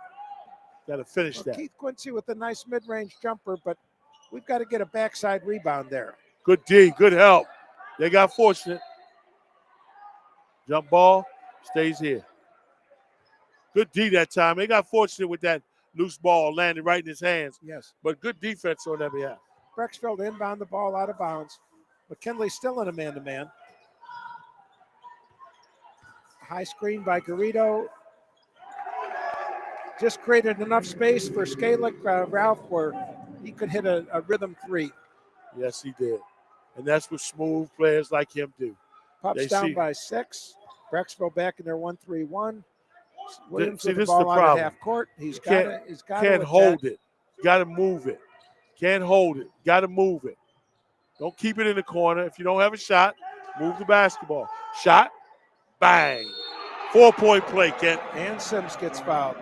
[SPEAKER 1] got to finish that.
[SPEAKER 2] Keith Quincy with a nice mid-range jumper, but we've got to get a backside rebound there.
[SPEAKER 1] Good D, good help. They got fortunate. Jump ball, stays here. Good D that time. They got fortunate with that loose ball landing right in his hands.
[SPEAKER 2] Yes.
[SPEAKER 1] But good defense on that behalf.
[SPEAKER 2] Brecksville to inbound the ball out of bounds. McKinley still in a man-to-man. High screen by Garrido. Just created enough space for Skalek, Ralph, where he could hit a rhythm 3.
[SPEAKER 1] Yes, he did. And that's what smooth players like him do.
[SPEAKER 2] Pups down by 6. Brecksville back in their 1-3-1. Williams with the
[SPEAKER 1] this
[SPEAKER 2] ball
[SPEAKER 1] is the
[SPEAKER 2] out
[SPEAKER 1] problem.
[SPEAKER 2] of half court. He's
[SPEAKER 1] can't hold it. Got to move it. Can't hold it. Got to move it. Don't keep it in the corner. If you don't have a shot, move the basketball. Shot, bang. 4-point play, Kent.
[SPEAKER 2] And Sims gets fouled.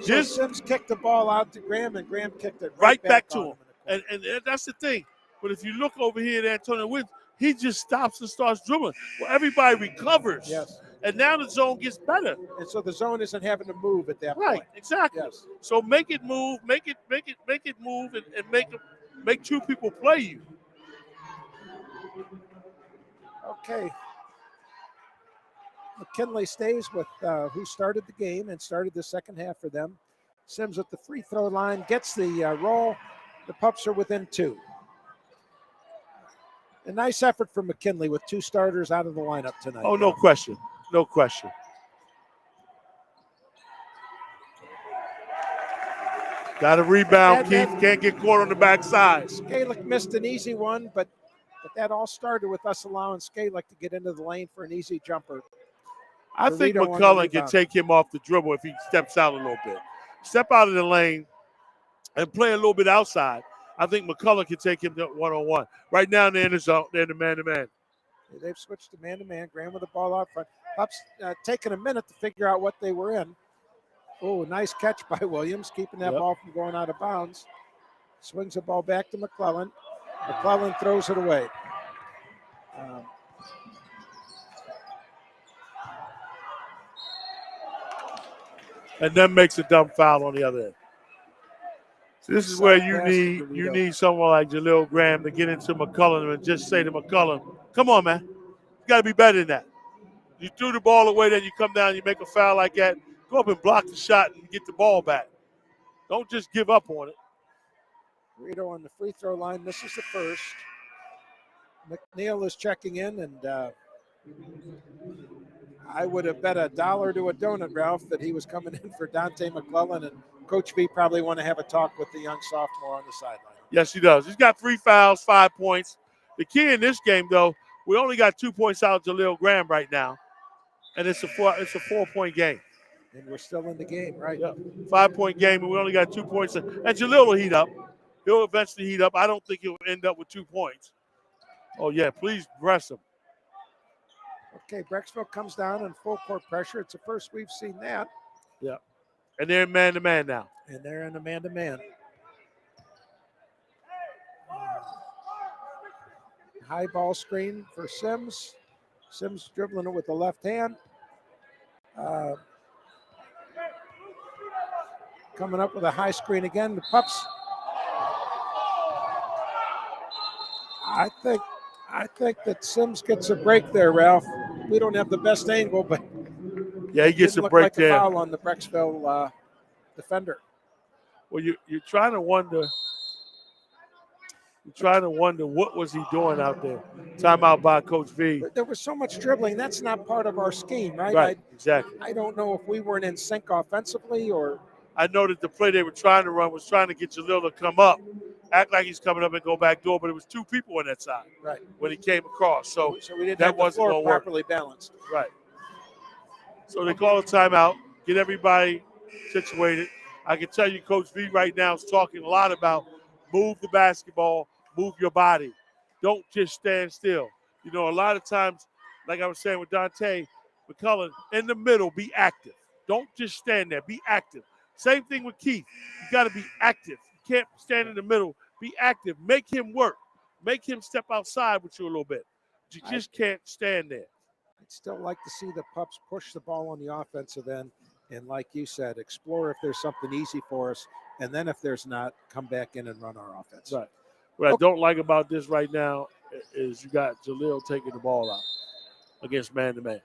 [SPEAKER 2] Sims kicked the ball out to Graham, and Graham kicked it
[SPEAKER 1] right back to him. And that's the thing. But if you look over here at Antonio Williams, he just stops and starts dribbling. Well, everybody recovers.
[SPEAKER 2] Yes.
[SPEAKER 1] And now the zone gets better.
[SPEAKER 2] And so the zone isn't having to move at that
[SPEAKER 1] Right,
[SPEAKER 2] point.
[SPEAKER 1] exactly.
[SPEAKER 2] Yes.
[SPEAKER 1] So make it move, make it move, and make two people play you.
[SPEAKER 2] Okay. McKinley stays with who started the game and started the second half for them. Sims at the free throw line, gets the roll. The Pups are within 2. A nice effort from McKinley with 2 starters out of the lineup tonight.
[SPEAKER 1] Oh, no question. No question. Got a rebound, Keith. Can't get caught on the backside.
[SPEAKER 2] Skalick missed an easy one, but that all started with us allowing Skalick to get into the lane for an easy jumper.
[SPEAKER 1] I think McCullough can take him off the dribble if he steps out a little bit. Step out of the lane and play a little bit outside. I think McCullough can take him to one-on-one. Right now, they're in the zone. They're in the man-to-man.
[SPEAKER 2] They've switched to man-to-man. Graham with the ball out front. Pups taking a minute to figure out what they were in. Oh, nice catch by Williams, keeping that ball from going out of bounds. Swings the ball back to McClellan. McClellan throws it away.
[SPEAKER 1] And then makes a dumb foul on the other end. So this is where you need someone like Jaleel Graham to get into McCullough and just say to McCullough, come on, man. You got to be better than that. You threw the ball away, then you come down, you make a foul like that. Go up and block the shot and get the ball back. Don't just give up on it.
[SPEAKER 2] Rito on the free throw line misses the first. McNeil is checking in, and I would have bet $1 to a donut, Ralph, that he was coming in for Dante McClellan, and Coach V probably want to have a talk with the young sophomore on the sideline.
[SPEAKER 1] Yes, he does. He's got 3 fouls, 5 points. The key in this game, though, we only got 2 points out of Jaleel Graham right now, and it's a 4-point game.
[SPEAKER 2] And we're still in the game, right?
[SPEAKER 1] Yeah, 5-point game, and we only got 2 points. And Jaleel will heat up. He'll eventually heat up. I don't think he'll end up with 2 points. Oh, yeah, please press him.
[SPEAKER 2] Okay, Brecksville comes down in full court pressure. It's the first we've seen that.
[SPEAKER 1] Yeah, and they're in man-to-man now.
[SPEAKER 2] And they're in a man-to-man. High ball screen for Sims. Sims dribbling it with the left hand. Coming up with a high screen again. The Pups. I think that Sims gets a break there, Ralph. We don't have the best angle, but
[SPEAKER 1] yeah, he gets a break
[SPEAKER 2] like
[SPEAKER 1] there.
[SPEAKER 2] A foul on the Brecksville defender.
[SPEAKER 1] Well, you're trying to wonder. You're trying to wonder what was he doing out there. Timeout by Coach V.
[SPEAKER 2] There was so much dribbling. That's not part of our scheme, right?
[SPEAKER 1] Right, exactly.
[SPEAKER 2] I don't know if we weren't in sync offensively or.
[SPEAKER 1] I know that the play they were trying to run was trying to get Jaleel to come up, act like he's coming up and go back door, but it was 2 people on that side.
[SPEAKER 2] Right.
[SPEAKER 1] When he came across. So
[SPEAKER 2] we didn't
[SPEAKER 1] that
[SPEAKER 2] have the
[SPEAKER 1] wasn't
[SPEAKER 2] floor
[SPEAKER 1] going to work.
[SPEAKER 2] Properly balanced.
[SPEAKER 1] Right. So they call a timeout, get everybody situated. I can tell you Coach V right now is talking a lot about move the basketball, move your body. Don't just stand still. You know, a lot of times, like I was saying with Dante McCullough, in the middle, be active. Don't just stand there. Be active. Same thing with Keith. You got to be active. You can't stand in the middle. Be active. Make him work. Make him step outside with you a little bit. You just can't stand there.
[SPEAKER 2] I'd still like to see the Pups push the ball on the offensive end. And like you said, explore if there's something easy for us. And then if there's not, come back in and run our offense.
[SPEAKER 1] Right. What I don't like about this right now is you got Jaleel taking the ball out against man-to-man.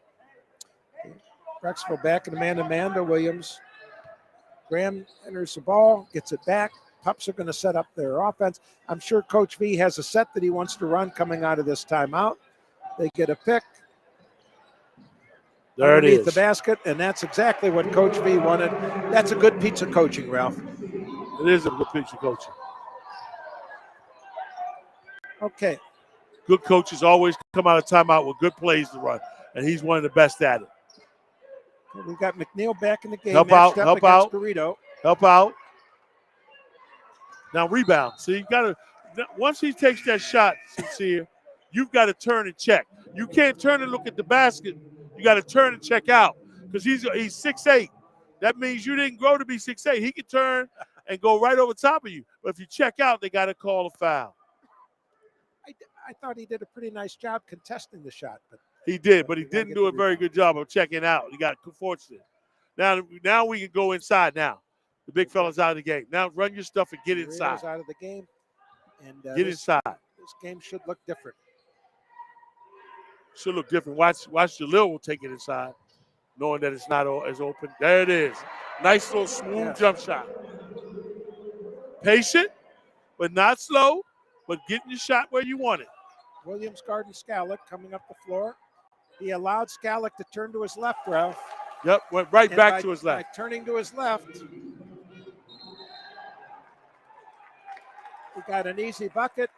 [SPEAKER 2] Brecksville back in the man-to-man to Williams. Graham enters the ball, gets it back. Pups are going to set up their offense. I'm sure Coach V has a set that he wants to run coming out of this timeout. They get a pick.
[SPEAKER 1] There it is.
[SPEAKER 2] The basket, and that's exactly what Coach V wanted. That's a good piece of coaching, Ralph.
[SPEAKER 1] It is a good piece of coaching.
[SPEAKER 2] Okay.
[SPEAKER 1] Good coaches always come out of timeout with good plays to run, and he's one of the best at it.
[SPEAKER 2] We've got McNeil back in the game.
[SPEAKER 1] Help out.
[SPEAKER 2] Burrito.
[SPEAKER 1] Help out. Now rebound. So you got to, once he takes that shot, Sincere, you've got to turn and check. You can't turn and look at the basket. You got to turn and check out because he's 6'8". That means you didn't grow to be 6'8". He can turn and go right over top of you. But if you check out, they got to call a foul.
[SPEAKER 2] I thought he did a pretty nice job contesting the shot, but
[SPEAKER 1] He did, but he
[SPEAKER 2] we gotta
[SPEAKER 1] didn't
[SPEAKER 2] get
[SPEAKER 1] do
[SPEAKER 2] the
[SPEAKER 1] a very
[SPEAKER 2] rebound.
[SPEAKER 1] good job of checking out. He got fortunate. Now we can go inside now. The big fella's out of the game. Now run your stuff and get inside.
[SPEAKER 2] Garrido's out of the game, and
[SPEAKER 1] Get inside.
[SPEAKER 2] this game should look different.
[SPEAKER 1] Should look different. Watch Jalil will take it inside, knowing that it's not as open. There it is. Nice little smooth jump shot. Patient, but not slow, but getting your shot where you want it.
[SPEAKER 2] Williams guarding Skallick coming up the floor. He allowed Skallick to turn to his left, Ralph.
[SPEAKER 1] Yep, went right
[SPEAKER 2] And
[SPEAKER 1] back to his left.
[SPEAKER 2] By turning to his left, we got an easy bucket.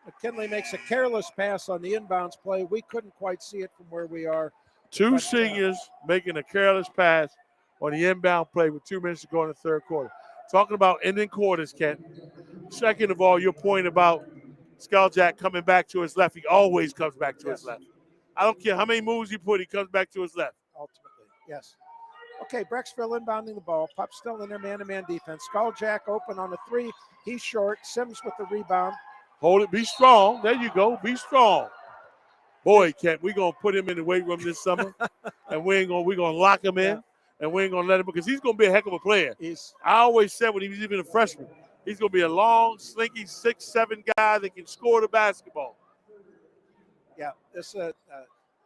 [SPEAKER 2] McKinley makes a careless pass on the inbounds play. We couldn't quite see it from where we are.
[SPEAKER 1] Two seniors making a careless pass on the inbound play with 2 minutes to go in the third quarter. Talking about ending quarters, Kent. Second of all, your point about Skeljack coming back to his left. He always comes back to his left. I don't care how many moves he put, he comes back to his left.
[SPEAKER 2] Ultimately, yes. Okay, Brecksville inbounding the ball. Pup still in their man-to-man defense. Skeljack open on the three. He's short. Sims with the rebound.
[SPEAKER 1] Hold it. Be strong. There you go. Be strong. Boy, Kent, we're going to put him in the weight room this summer, and we're going to lock him in, and we ain't going to let him, because he's going to be a heck of a player. I always said when he was even a freshman, he's going to be a long, slinky 6'7" guy that can score the basketball.
[SPEAKER 2] Yeah, this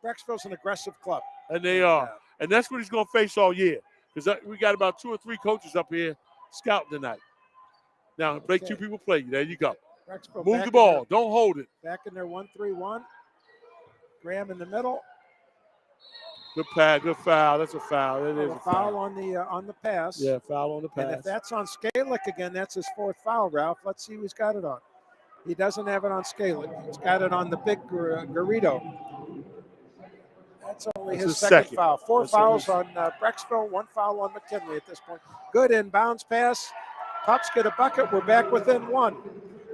[SPEAKER 2] Brecksville's an aggressive club.
[SPEAKER 1] And they are. And that's what he's going to face all year, because we got about 2 or 3 coaches up here scouting tonight. Now, make 2 people play you. There you go. Move the ball. Don't hold it.
[SPEAKER 2] Back in their 1-3-1. Graham in the middle.
[SPEAKER 1] Good pass. Good foul. That's a foul. It is
[SPEAKER 2] a foul on the pass.
[SPEAKER 1] Yeah, foul on the pass.
[SPEAKER 2] And if that's on Skallick again, that's his 4th foul, Ralph. Let's see who's got it on. He doesn't have it on Skallick. He's got it on the big Garrido. That's only his second foul. 4 fouls on Brecksville, 1 foul on McKinley at this point. Good inbounds pass. Pups get a bucket. We're back within 1.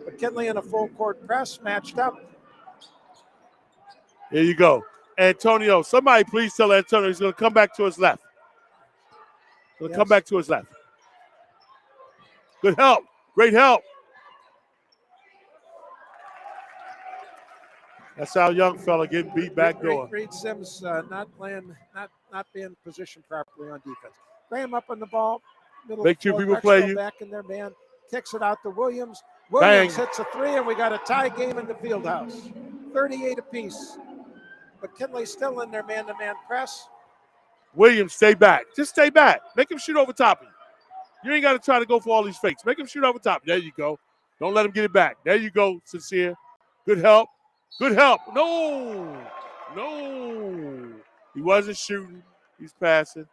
[SPEAKER 2] McKinley in a full court press, matched up.
[SPEAKER 1] Here you go. Antonio, somebody please tell Antonio he's going to come back to his left. He'll come back to his left. Good help. Great help. That's our young fella getting beat back door.
[SPEAKER 2] Reed Sims not being positioned properly on defense. Graham up on the ball.
[SPEAKER 1] Make 2 people play you.
[SPEAKER 2] Back in their man. Kicks it out to Williams. Williams hits a 3, and we got a tie game in the field house. 38 apiece. McKinley still in their man-to-man press.
[SPEAKER 1] Williams, stay back. Just stay back. Make him shoot over top of you. You ain't got to try to go for all these fakes. Make him shoot over top. There you go. Don't let him get it back. There you go, Sincere. Good help. Good help. No. He wasn't shooting. He's passing.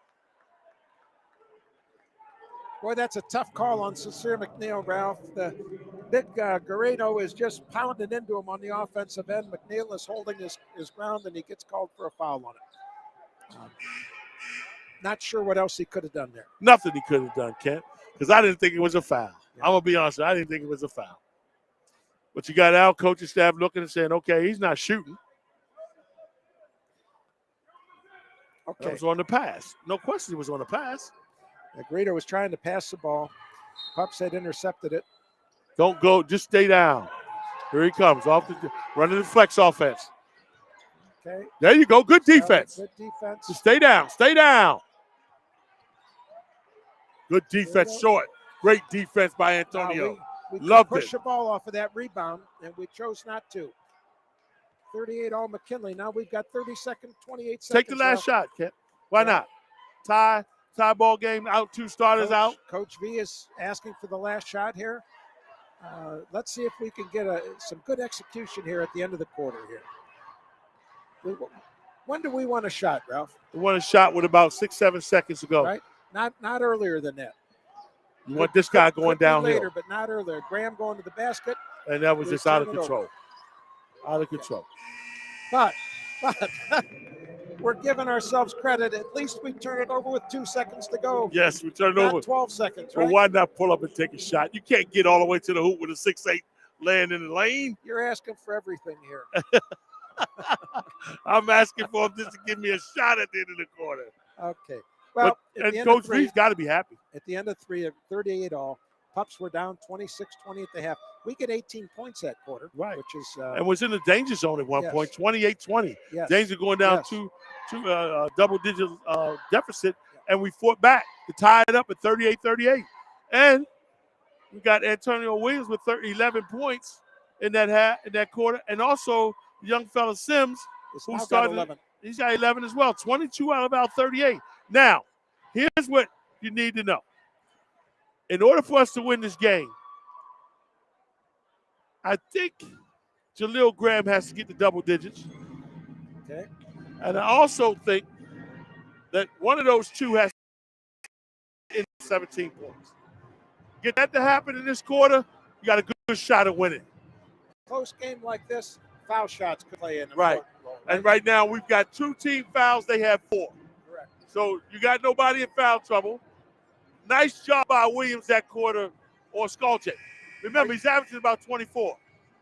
[SPEAKER 2] Boy, that's a tough call on Sincere McNeil, Ralph. The big Garrido is just pounding into him on the offensive end. McNeil is holding his ground, and he gets called for a foul on it. Not sure what else he could have done there.
[SPEAKER 1] Nothing he could have done, Kent, because I didn't think it was a foul. Yeah. I'm going to be honest, I didn't think it was a foul. But you got our coaching staff looking and saying, okay, he's not shooting. Okay. That was on the pass. No question it was on the pass.
[SPEAKER 2] Garrido was trying to pass the ball. Pups had intercepted it.
[SPEAKER 1] Don't go. Just stay down. Here he comes. Running the flex offense.
[SPEAKER 2] Okay.
[SPEAKER 1] There you go. Good defense.
[SPEAKER 2] Good defense.
[SPEAKER 1] Just stay down. Stay down. Good defense. Short. Great defense by Antonio.
[SPEAKER 2] We
[SPEAKER 1] Loved
[SPEAKER 2] push
[SPEAKER 1] it.
[SPEAKER 2] the ball off of that rebound, and we chose not to. 38 all McKinley. Now we've got 28 seconds.
[SPEAKER 1] Take the last shot, Kent. Why not? Tie ball game out. 2 starters out.
[SPEAKER 2] Coach V is asking for the last shot here. Let's see if we can get some good execution here at the end of the quarter here. When do we want a shot, Ralph?
[SPEAKER 1] We want a shot with about 6-7 seconds to go.
[SPEAKER 2] Right? Not earlier than that.
[SPEAKER 1] You want this guy going downhill.
[SPEAKER 2] Later, but not earlier. Graham going to the basket.
[SPEAKER 1] And that was just out of control. Out of control.
[SPEAKER 2] But we're giving ourselves credit. At least we turn it over with 2 seconds to go.
[SPEAKER 1] Yes, we turn it over.
[SPEAKER 2] 12 seconds, right?
[SPEAKER 1] Well, why not pull up and take a shot? You can't get all the way to the hoop with a 6'8" laying in the lane.
[SPEAKER 2] You're asking for everything here.
[SPEAKER 1] I'm asking for him just to give me a shot at the end of the quarter.
[SPEAKER 2] Okay. Well,
[SPEAKER 1] and Coach V's got to be happy.
[SPEAKER 2] At the end of 3, 38 all, Pups were down 26-20 at the half. We get 18 points that quarter,
[SPEAKER 1] Right.
[SPEAKER 2] which is
[SPEAKER 1] and was in the danger zone at one
[SPEAKER 2] yes.
[SPEAKER 1] point, 28-20.
[SPEAKER 2] Yes.
[SPEAKER 1] Danger going down
[SPEAKER 2] Yes.
[SPEAKER 1] to double-digit deficit, and we fought back to tie it up at 38-38. And we got Antonio Williams with 11 points in that quarter, and also young fella Sims, who started.
[SPEAKER 2] 11.
[SPEAKER 1] He's got 11 as well. 22 out of about 38. Now, here's what you need to know. In order for us to win this game, I think Jaleel Graham has to get to double digits.
[SPEAKER 2] Okay.
[SPEAKER 1] And I also think that one of those two has to end 17 points. Get that to happen in this quarter, you got a good shot at winning.
[SPEAKER 2] Close game like this, foul shots could play in.
[SPEAKER 1] Right. And right now we've got 2 team fouls. They have 4.
[SPEAKER 2] Correct.
[SPEAKER 1] So you got nobody in foul trouble. Nice job by Williams that quarter on Skolchek. Remember, he's averaging about 24.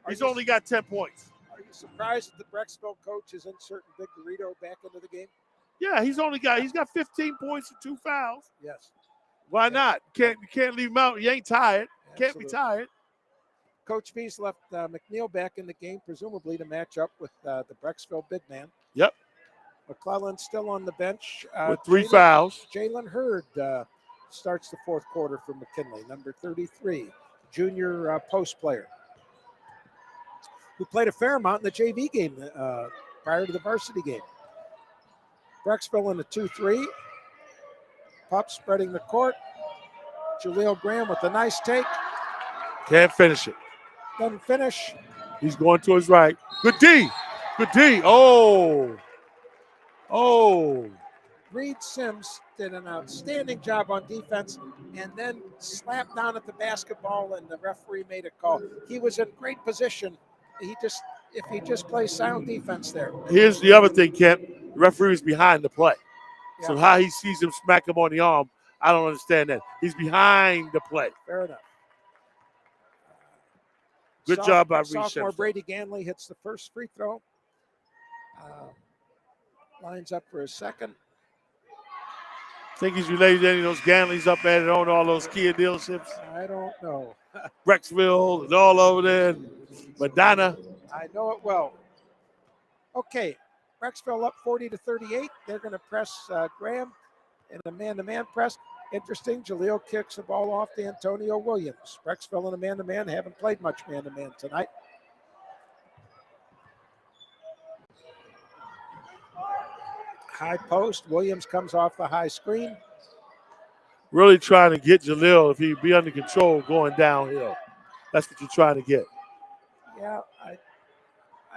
[SPEAKER 1] He's only got 10 points.
[SPEAKER 2] Are you surprised that the Brecksville coach is inserting Big Dorito back into the game?
[SPEAKER 1] Yeah, he's got 15 points and 2 fouls.
[SPEAKER 2] Yes.
[SPEAKER 1] Why not? You can't leave him out. You ain't tired.
[SPEAKER 2] Absolutely.
[SPEAKER 1] Can't be tired.
[SPEAKER 2] Coach Feast left McNeil back in the game, presumably to match up with the Brecksville big man.
[SPEAKER 1] Yep.
[SPEAKER 2] McClellan still on the bench.
[SPEAKER 1] With 3 fouls.
[SPEAKER 2] Jalen Hurd starts the fourth quarter for McKinley, number 33, junior post player, who played a fair amount in the JV game prior to the varsity game. Brecksville in the 2-3. Pup spreading the court. Jaleel Graham with a nice take.
[SPEAKER 1] Can't finish it.
[SPEAKER 2] Doesn't finish.
[SPEAKER 1] He's going to his right. Good D. Good D. Oh.
[SPEAKER 2] Reed Sims did an outstanding job on defense and then slapped down at the basketball, and the referee made a call. He was in great position. If he just plays sound defense there.
[SPEAKER 1] Here's the other thing, Kent. The referee is behind the play.
[SPEAKER 2] Yeah.
[SPEAKER 1] So how he sees him smack him on the arm, I don't understand that. He's behind the play.
[SPEAKER 2] Fair enough.
[SPEAKER 1] Good job by Reed
[SPEAKER 2] Sophomore
[SPEAKER 1] Sims.
[SPEAKER 2] Brady Ganley hits the first free throw. Lines up for a second.
[SPEAKER 1] Think he's related to any of those Ganleys up there that own all those Kia dealerships?
[SPEAKER 2] I don't know.
[SPEAKER 1] Brecksville and all over there. Madonna.
[SPEAKER 2] I know it well. Okay, Brecksville up 40-38. They're going to press Graham in a man-to-man press. Interesting, Jaleel kicks the ball off to Antonio Williams. Brecksville in a man-to-man, haven't played much man-to-man tonight. High post, Williams comes off the high screen.
[SPEAKER 1] Really trying to get Jaleel, if he'd be under control, going downhill. That's what you're trying to get.
[SPEAKER 2] Yeah,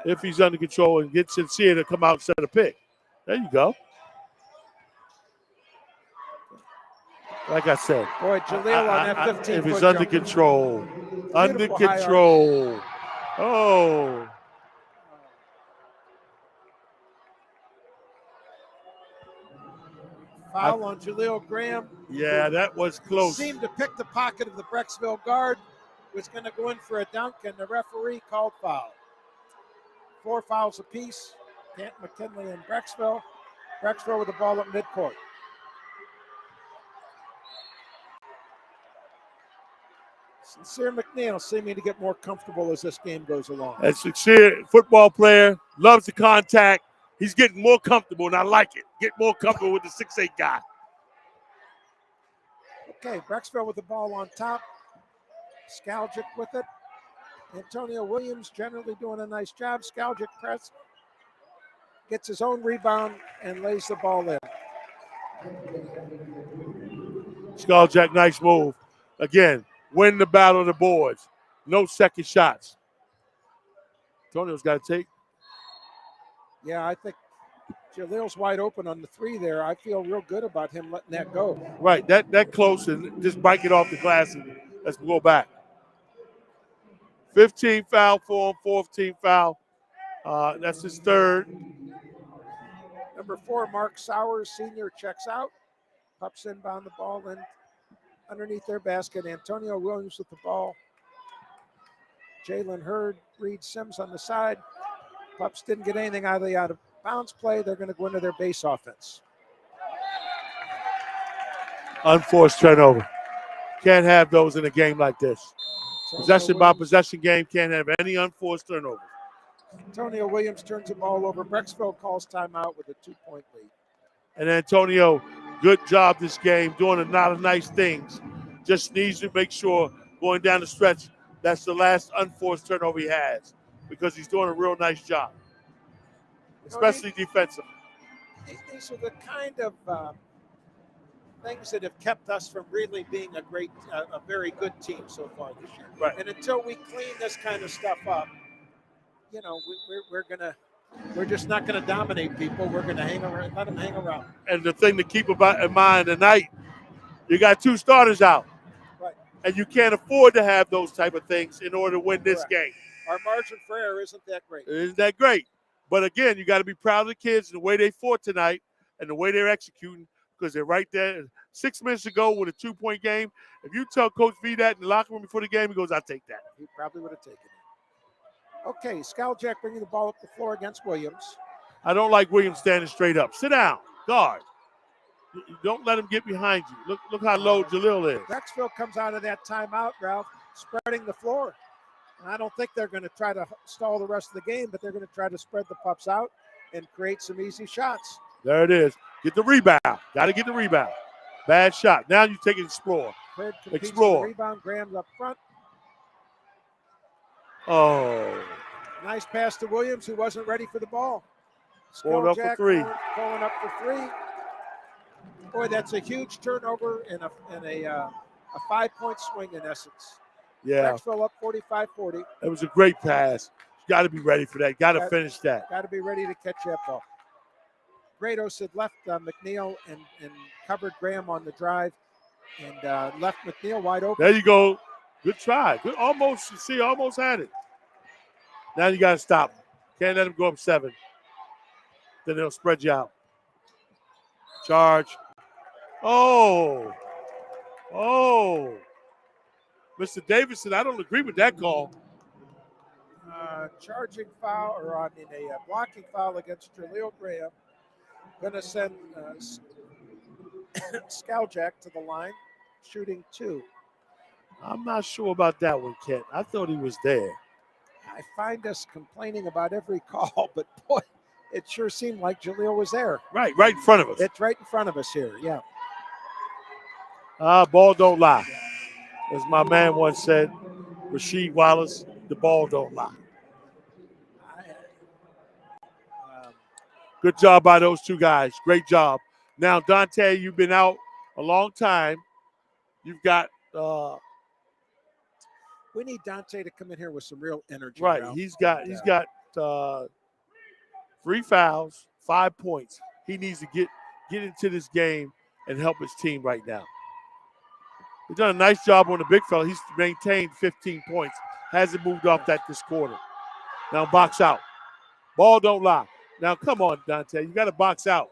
[SPEAKER 1] if he's under control and gets Sincere to come out and set a pick. There you go. Like I said.
[SPEAKER 2] Boy, Jaleel on that 15-foot
[SPEAKER 1] if he's under control. Under control. Oh.
[SPEAKER 2] Foul on Jaleel Graham.
[SPEAKER 1] Yeah, that was close.
[SPEAKER 2] Seemed to pick the pocket of the Brecksville guard. Was going to go in for a dunk, and the referee called foul. 4 fouls apiece. Canton McKinley and Brecksville. Brecksville with the ball at midcourt. Sincere McNeil seeming to get more comfortable as this game goes along.
[SPEAKER 1] And Sincere, football player, loves the contact. He's getting more comfortable, and I like it. Get more comfortable with the 6'8" guy.
[SPEAKER 2] Okay, Brecksville with the ball on top. Skaljic with it. Antonio Williams generally doing a nice job. Skaljic press. Gets his own rebound and lays the ball in.
[SPEAKER 1] Skaljic, nice move. Again, win the battle of the boards. No second shots. Antonio's got to take.
[SPEAKER 2] Yeah, I think Jaleel's wide open on the 3 there. I feel real good about him letting that go.
[SPEAKER 1] Right, that close, and just bike it off the glass and let's go back. 15 foul for him, 14 foul. That's his third.
[SPEAKER 2] Number 4, Mark Sowers, senior, checks out. Pups inbound the ball in underneath their basket. Antonio Williams with the ball. Jalen Hurd, Reed Sims on the side. Pups didn't get anything out of the out of bounds play. They're going to go into their base offense.
[SPEAKER 1] Unforced turnover. Can't have those in a game like this. Possession by possession game, can't have any unforced turnovers.
[SPEAKER 2] Antonio Williams turns the ball over. Brecksville calls timeout with a 2-point lead.
[SPEAKER 1] And Antonio, good job this game, doing a lot of nice things. Just needs to make sure going down the stretch, that's the last unforced turnover he has, because he's doing a real nice job, especially defensively.
[SPEAKER 2] These are the kind of things that have kept us from really being a very good team so far this year.
[SPEAKER 1] Right.
[SPEAKER 2] And until we clean this kind of stuff up, we're just not gonna dominate people. We're gonna hang around, let them hang around.
[SPEAKER 1] And the thing to keep in mind tonight, you got 2 starters out.
[SPEAKER 2] Right.
[SPEAKER 1] And you can't afford to have those type of things in order to win this game.
[SPEAKER 2] Our margin for error isn't that great.
[SPEAKER 1] It isn't that great. But again, you got to be proud of the kids and the way they fought tonight and the way they're executing, because they're right there. 6 minutes ago with a 2-point game. If you tell Coach V that in the locker room before the game, he goes, I'll take that.
[SPEAKER 2] He probably would have taken it. Okay, Skowjak bringing the ball up the floor against Williams.
[SPEAKER 1] I don't like Williams standing straight up. Sit down. Guard. Don't let him get behind you. Look how low Jalil is.
[SPEAKER 2] Brecksville comes out of that timeout, Ralph, spreading the floor. And I don't think they're going to try to stall the rest of the game, but they're going to try to spread the pups out and create some easy shots.
[SPEAKER 1] There it is. Get the rebound. Got to get the rebound. Bad shot. Now you take it, explore. Explore.
[SPEAKER 2] Rebound. Graham's up front.
[SPEAKER 1] Oh.
[SPEAKER 2] Nice pass to Williams, who wasn't ready for the ball.
[SPEAKER 1] Going up for 3.
[SPEAKER 2] Going up for 3. Boy, that's a huge turnover and a 5-point swing in essence.
[SPEAKER 1] Yeah.
[SPEAKER 2] Brecksville up 45-40.
[SPEAKER 1] It was a great pass. You got to be ready for that. Got to finish that.
[SPEAKER 2] Got to be ready to catch that ball. Grados had left McNeil and covered Graham on the drive and left McNeil wide open.
[SPEAKER 1] There you go. Good try. Good. Almost, you see, almost had it. Now you got to stop. Can't let him go up 7. Then they'll spread you out. Charge. Oh. Mr. Davidson, I don't agree with that call.
[SPEAKER 2] Charging foul, a blocking foul against Jaleel Graham. Going to send Skowjak to the line, shooting 2.
[SPEAKER 1] I'm not sure about that one, Kent. I thought he was there.
[SPEAKER 2] I find us complaining about every call, but boy, it sure seemed like Jaleel was there.
[SPEAKER 1] Right in front of us.
[SPEAKER 2] It's right in front of us here, yeah.
[SPEAKER 1] Ball don't lie. As my man once said, Rasheed Wallace, the ball don't lie. Good job by those 2 guys. Great job. Now, Dante, you've been out a long time. You've got
[SPEAKER 2] we need Dante to come in here with some real energy.
[SPEAKER 1] Right.
[SPEAKER 2] Ralph.
[SPEAKER 1] He's got 3 fouls, 5 points. He needs to get into this game and help his team right now. He's done a nice job on the big fella. He's maintained 15 points. Hasn't moved off that this quarter. Now box out. Ball don't lie. Now come on, Dante. You got to box out.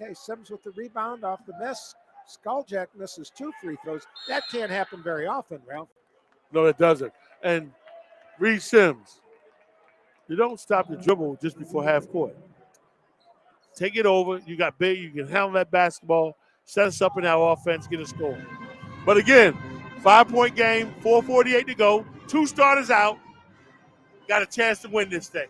[SPEAKER 2] Okay, Sims with the rebound off the miss. Skowjak misses 2 free throws. That can't happen very often, Ralph.
[SPEAKER 1] No, it doesn't. And Reed Sims, you don't stop the dribble just before half court. Take it over. You got big. You can handle that basketball. Set us up in our offense. Get a score. But again, 5-point game, 4:48 to go. 2 starters out. Got a chance to win this thing.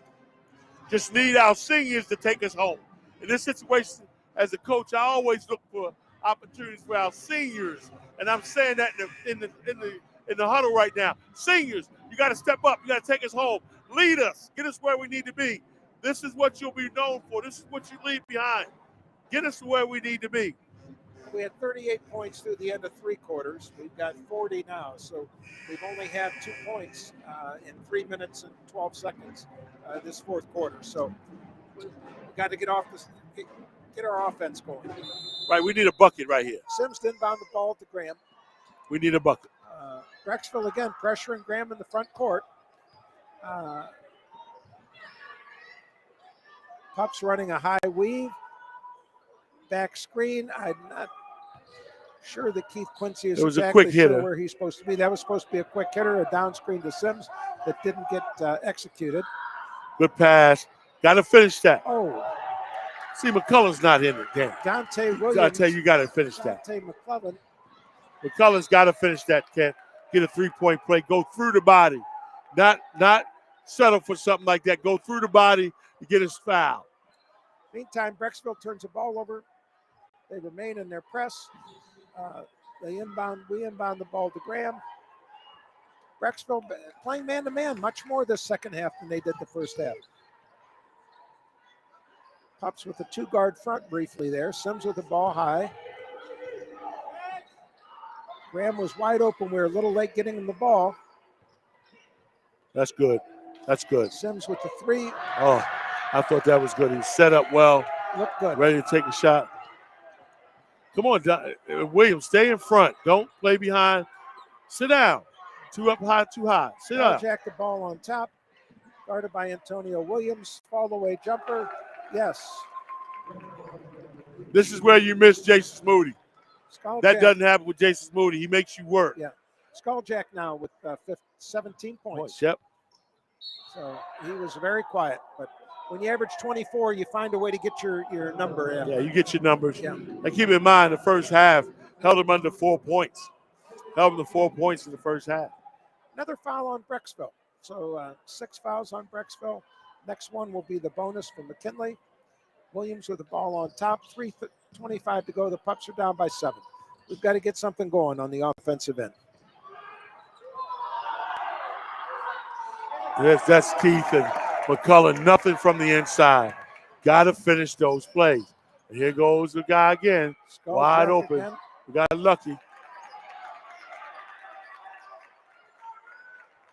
[SPEAKER 1] Just need our seniors to take us home. In this situation, as a coach, I always look for opportunities for our seniors, and I'm saying that in the huddle right now. Seniors, you got to step up. You got to take us home. Lead us. Get us where we need to be. This is what you'll be known for. This is what you leave behind. Get us to where we need to be.
[SPEAKER 2] We had 38 points through the end of 3 quarters. We've got 40 now, so we've only had 2 points in 3 minutes and 12 seconds this 4th quarter. So we've got to get our offense going.
[SPEAKER 1] Right, we need a bucket right here.
[SPEAKER 2] Sims inbound the ball to Graham.
[SPEAKER 1] We need a bucket.
[SPEAKER 2] Brecksville again pressuring Graham in the front court. Pups running a high weave. Back screen. I'm not sure that Keith Quincy is exactly sure where he's supposed to be. That was supposed to be a quick hitter, a down screen to Sims that didn't get executed.
[SPEAKER 1] Good pass. Got to finish that.
[SPEAKER 2] Oh.
[SPEAKER 1] See, McCullough's not in it. Damn.
[SPEAKER 2] Dante Williams.
[SPEAKER 1] I tell you, you got to finish that.
[SPEAKER 2] Dante McClellan.
[SPEAKER 1] McCullough's got to finish that, Kent. get a three-point play. Go through the body. Not settle for something like that. Go through the body to get his foul.
[SPEAKER 2] Meantime, Brecksville turns the ball over. They remain in their press. We inbound the ball to Graham. Brecksville playing man-to-man much more this second half than they did the first half. Pups with a two-guard front briefly there. Sims with the ball high. Graham was wide open. We were a little late getting him the ball.
[SPEAKER 1] That's good. That's good.
[SPEAKER 2] Sims with the three.
[SPEAKER 1] Oh, I thought that was good. He was set up well.
[SPEAKER 2] Looked good.
[SPEAKER 1] Ready to take a shot. Come on, Williams, stay in front. Don't play behind. Sit down. Too up high, too high. Sit down.
[SPEAKER 2] Jack the ball on top. Guarded by Antonio Williams. Fall away jumper. Yes.
[SPEAKER 1] This is where you miss Jason Moody. That
[SPEAKER 2] Jack.
[SPEAKER 1] doesn't happen with Jason Moody. He makes you work.
[SPEAKER 2] Yeah. Jack now with 17 points.
[SPEAKER 1] Yep.
[SPEAKER 2] So he was very quiet. But when you average 24, you find a way to get your number in.
[SPEAKER 1] Yeah, you get your numbers.
[SPEAKER 2] Yeah.
[SPEAKER 1] And keep in mind, the first half held him under 4 points. Held him to 4 points in the first half.
[SPEAKER 2] Another foul on Brecksville. So 6 fouls on Brecksville. Next one will be the bonus for McKinley. Williams with the ball on top. 3:25 to go. The Pups are down by 7. We've got to get something going on the offensive end.
[SPEAKER 1] Yes, that's Keith and McCullough. Nothing from the inside. Got to finish those plays. And here goes the guy again. Wide open. Again. We got lucky.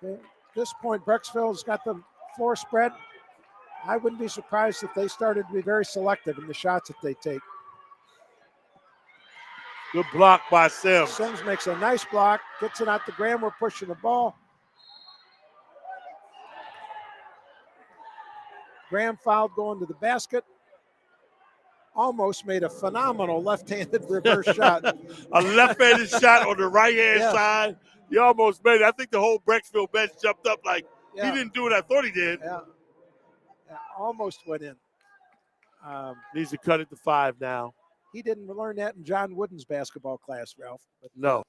[SPEAKER 2] Okay. At this point, Brecksville's got the floor spread. I wouldn't be surprised if they started to be very selective in the shots that they take.
[SPEAKER 1] Good block by Sims.
[SPEAKER 2] Sims makes a nice block, gets it out to Graham. We're pushing the ball. Graham fouled going to the basket. Almost made a phenomenal left-handed reverse shot.
[SPEAKER 1] A left-handed shot on the right-hand side. He almost made it. I think the whole Brecksville bench jumped up like he didn't do what I thought he did.
[SPEAKER 2] Yeah, almost went in.
[SPEAKER 1] Needs to cut it to 5 now.
[SPEAKER 2] He didn't learn that in John Wooden's basketball class, Ralph. But,
[SPEAKER 1] no.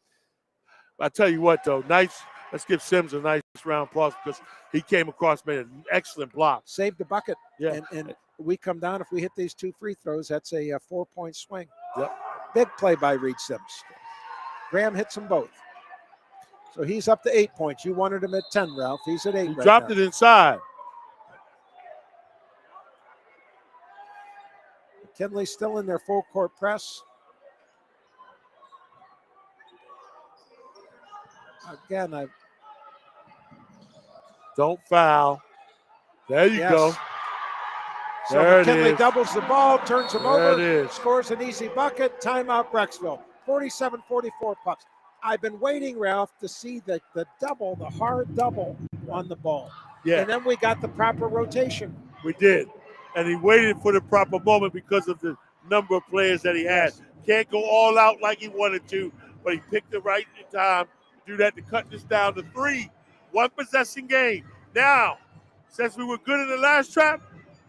[SPEAKER 1] I tell you what, though, nice. Let's give Sims a nice round of applause because he came across, made an excellent block.
[SPEAKER 2] Saved the bucket.
[SPEAKER 1] Yeah.
[SPEAKER 2] And we come down, if we hit these 2 free throws, that's a 4-point swing.
[SPEAKER 1] Yep.
[SPEAKER 2] Big play by Reed Sims. Graham hits them both. So he's up to 8 points. You wanted him at 10, Ralph. He's at 8
[SPEAKER 1] He dropped it inside.
[SPEAKER 2] McKinley still in their full court press. Again,
[SPEAKER 1] don't foul. There you go.
[SPEAKER 2] So
[SPEAKER 1] there
[SPEAKER 2] McKinley
[SPEAKER 1] it is.
[SPEAKER 2] doubles the ball, turns him over,
[SPEAKER 1] it is.
[SPEAKER 2] Scores an easy bucket. Timeout, Brecksville. 47-44 Pups. I've been waiting, Ralph, to see the double, the hard double on the ball.
[SPEAKER 1] Yeah.
[SPEAKER 2] And then we got the proper rotation.
[SPEAKER 1] We did. And he waited for the proper moment because of the number of players that he had. Can't go all out like he wanted to, but he picked the right time to do that to cut this down to 3. 1 possession game. Now, since we were good in the last trap,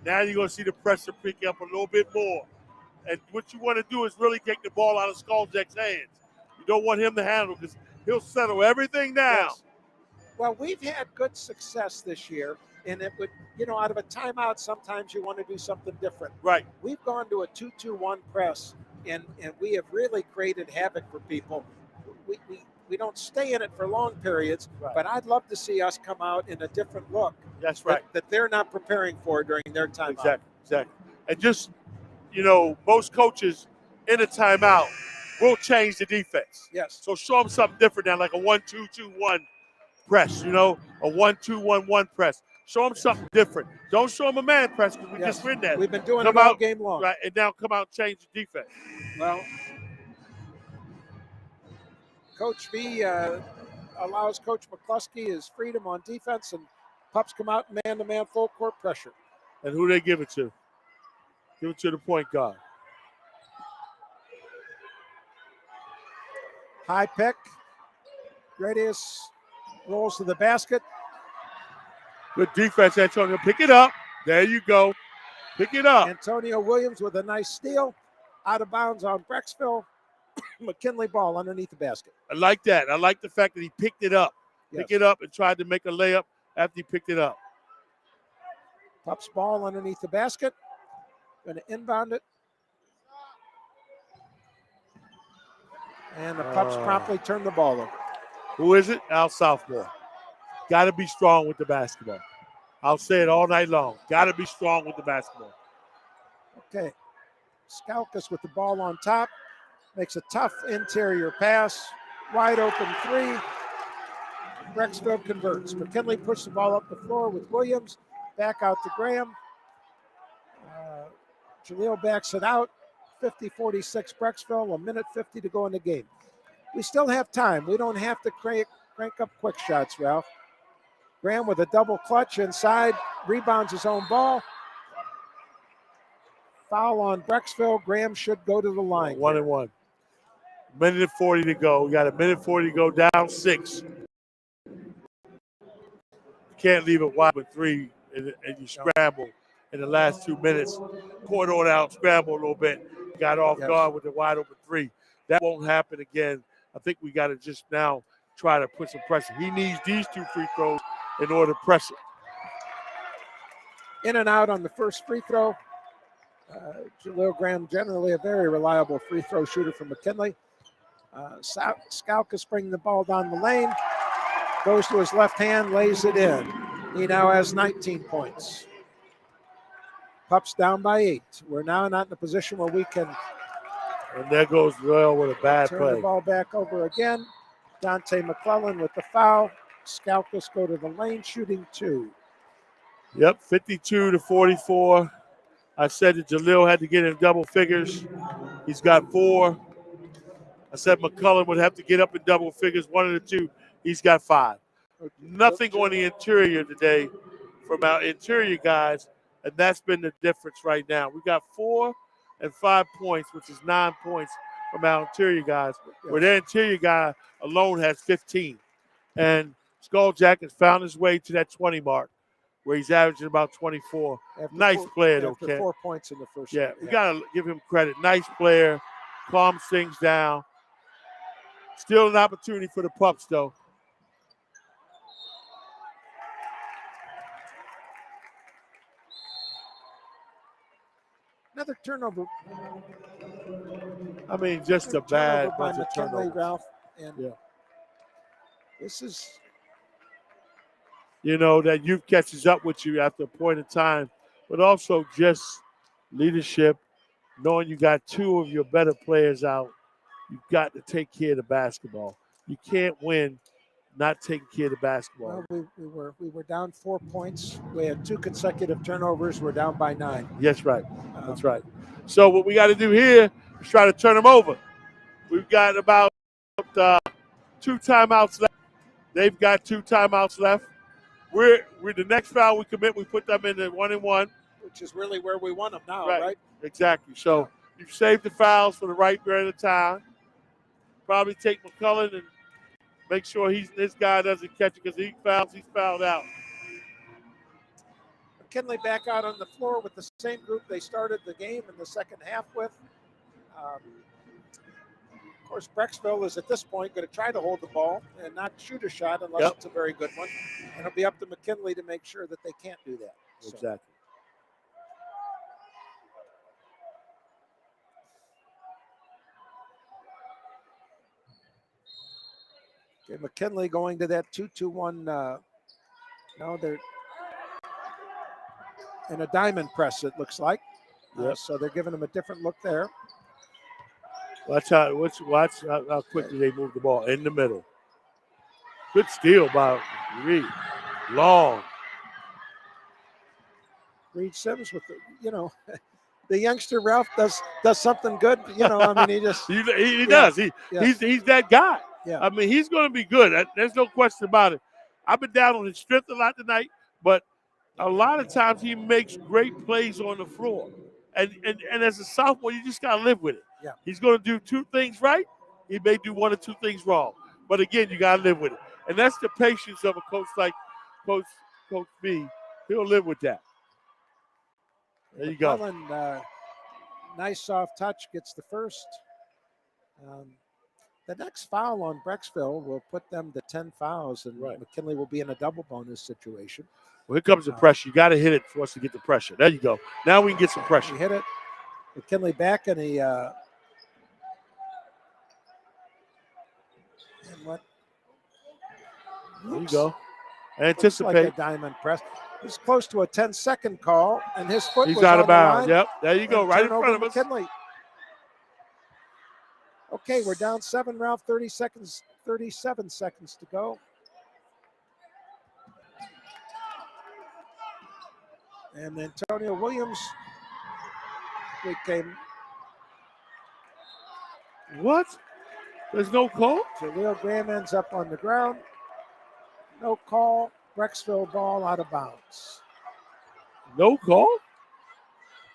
[SPEAKER 1] now you're going to see the pressure pick up a little bit more. And what you want to do is really take the ball out of Skoljak's hands. You don't want him to handle because he'll settle everything down.
[SPEAKER 2] Yes. Well, we've had good success this year, and it would, out of a timeout, sometimes you want to do something different.
[SPEAKER 1] Right.
[SPEAKER 2] We've gone to a 2-2-1 press, and we have really created havoc for people. We don't stay in it for long periods, but I'd love to see us come out in a different look.
[SPEAKER 1] That's right.
[SPEAKER 2] That they're not preparing for during their timeout.
[SPEAKER 1] Exactly. And just, most coaches in a timeout will change the defense.
[SPEAKER 2] Yes.
[SPEAKER 1] So show them something different now, like a 1-2-2-1 press, a 1-2-1-1 press. Show them something different. Don't show them a man press because we just win that.
[SPEAKER 2] We've been doing it all game long.
[SPEAKER 1] Right, and now come out and change the defense.
[SPEAKER 2] Well, Coach V allows Coach McCluskey his freedom on defense, and Pups come out man-to-man full court pressure.
[SPEAKER 1] And who they give it to? Give it to the point guard.
[SPEAKER 2] High pick. Radius rolls to the basket.
[SPEAKER 1] Good defense, Antonio. Pick it up. There you go. Pick it up.
[SPEAKER 2] Antonio Williams with a nice steal. Out of bounds on Brecksville. McKinley ball underneath the basket.
[SPEAKER 1] I like that. I like the fact that he picked it up.
[SPEAKER 2] Yes.
[SPEAKER 1] Pick it up and tried to make a layup after he picked it up.
[SPEAKER 2] Pups ball underneath the basket. Going to inbound it. And the Pups promptly turn the ball over.
[SPEAKER 1] Who is it? Al Southmore. Got to be strong with the basketball. I'll say it all night long. Got to be strong with the basketball.
[SPEAKER 2] Okay. Skalkas with the ball on top. Makes a tough interior pass. Wide open three. Brecksville converts. McKinley pushed the ball up the floor with Williams. Back out to Graham. Jaleel backs it out. 50-46 Brecksville. 1:50 to go in the game. We still have time. We don't have to crank up quick shots, Ralph. Graham with a double clutch inside. Rebounds his own ball. Foul on Brecksville. Graham should go to the line.
[SPEAKER 1] 1-1. 1:40 to go. We got 1:40 to go, down 6. You can't leave it wide with 3 and you scramble in the last 2 minutes. Court on out, scramble a little bit. Got off guard with the wide open 3. That won't happen again. I think we got to just now try to put some pressure. He needs these 2 free throws in order to press it.
[SPEAKER 2] In and out on the first free throw. Jaleel Graham, generally a very reliable free throw shooter from McKinley. Skalkas bringing the ball down the lane. Goes to his left hand, lays it in. He now has 19 points. Pups down by 8. We're now not in a position where we can.
[SPEAKER 1] And there goes Royal with a bad
[SPEAKER 2] turn
[SPEAKER 1] play.
[SPEAKER 2] The ball back over again. Dante McClellan with the foul. Skalkas go to the lane, shooting 2.
[SPEAKER 1] Yep, 52-44. I said that Jaleel had to get in double figures. He's got 4. I said McCullough would have to get up in double figures, 1 of the 2. He's got 5. Nothing on the interior today from our interior guys, and that's been the difference right now. We got 4 and 5 points, which is 9 points from our interior guys, where their interior guy alone has 15. And Skulljack has found his way to that 20 mark, where he's averaging about 24. Nice player, though, Ken.
[SPEAKER 2] 4 points in the first.
[SPEAKER 1] Yeah, we got to give him credit. Nice player, calms things down. Still an opportunity for the Pups, though.
[SPEAKER 2] Another turnover.
[SPEAKER 1] I mean, just a bad bunch of turnovers.
[SPEAKER 2] Ralph. And this is.
[SPEAKER 1] You know, that youth catches up with you after a point in time, but also just leadership, knowing you got 2 of your better players out. You've got to take care of the basketball. You can't win not taking care of the basketball.
[SPEAKER 2] Well, we were down 4 points. We had 2 consecutive turnovers. We're down by 9.
[SPEAKER 1] Yes, right. That's right. So what we got to do here is try to turn them over. We've got about 2 timeouts left. They've got 2 timeouts left. We're the next foul we commit, we put them in the 1-1.
[SPEAKER 2] Which is really where we want them now, right?
[SPEAKER 1] Exactly. So you've saved the fouls for the right period of time. Probably take McCullough and make sure this guy doesn't catch it, because he fouls, he's fouled out.
[SPEAKER 2] McKinley back out on the floor with the same group they started the game in the second half with. Of course, Brecksville is at this point going to try to hold the ball and not shoot a shot unless it's a very good one. And it'll be up to McKinley to make sure that they can't do that.
[SPEAKER 1] Exactly.
[SPEAKER 2] Okay, McKinley going to that 2-2-1. No, they're in a diamond press, it looks like. So they're giving him a different look there.
[SPEAKER 1] Watch how quickly they move the ball in the middle. Good steal by Reed. Long.
[SPEAKER 2] Reed Sims with the youngster Ralph does something good. I mean, he just
[SPEAKER 1] he does. He's that guy.
[SPEAKER 2] Yeah.
[SPEAKER 1] I mean, he's going to be good. There's no question about it. I've been down on his strength a lot tonight, but a lot of times he makes great plays on the floor. And as a sophomore, you just got to live with it.
[SPEAKER 2] Yeah.
[SPEAKER 1] He's going to do 2 things right. He may do 1 or 2 things wrong. But again, you got to live with it. And that's the patience of a coach like Coach B. He'll live with that. There you go.
[SPEAKER 2] Nice soft touch, gets the first. the next foul on Brecksville will put them to 10 fouls, and
[SPEAKER 1] Right.
[SPEAKER 2] McKinley will be in a double bonus situation.
[SPEAKER 1] Well, here comes the pressure. You got to hit it for us to get the pressure. There you go. Now we can get some pressure.
[SPEAKER 2] He hit it. McKinley back, and he and what?
[SPEAKER 1] There you go.
[SPEAKER 2] Looks
[SPEAKER 1] Anticipate.
[SPEAKER 2] like a diamond press. He's close to a 10-second call, and his foot
[SPEAKER 1] He's
[SPEAKER 2] was
[SPEAKER 1] out
[SPEAKER 2] on
[SPEAKER 1] of bounds.
[SPEAKER 2] the line.
[SPEAKER 1] Yep. There you go. Right in front of us.
[SPEAKER 2] McKinley. Okay, we're down 7, Ralph. 37 seconds to go. And Antonio Williams became.
[SPEAKER 1] What? There's no call?
[SPEAKER 2] Jaleel Graham ends up on the ground. No call. Brecksville ball out of bounds.
[SPEAKER 1] No call?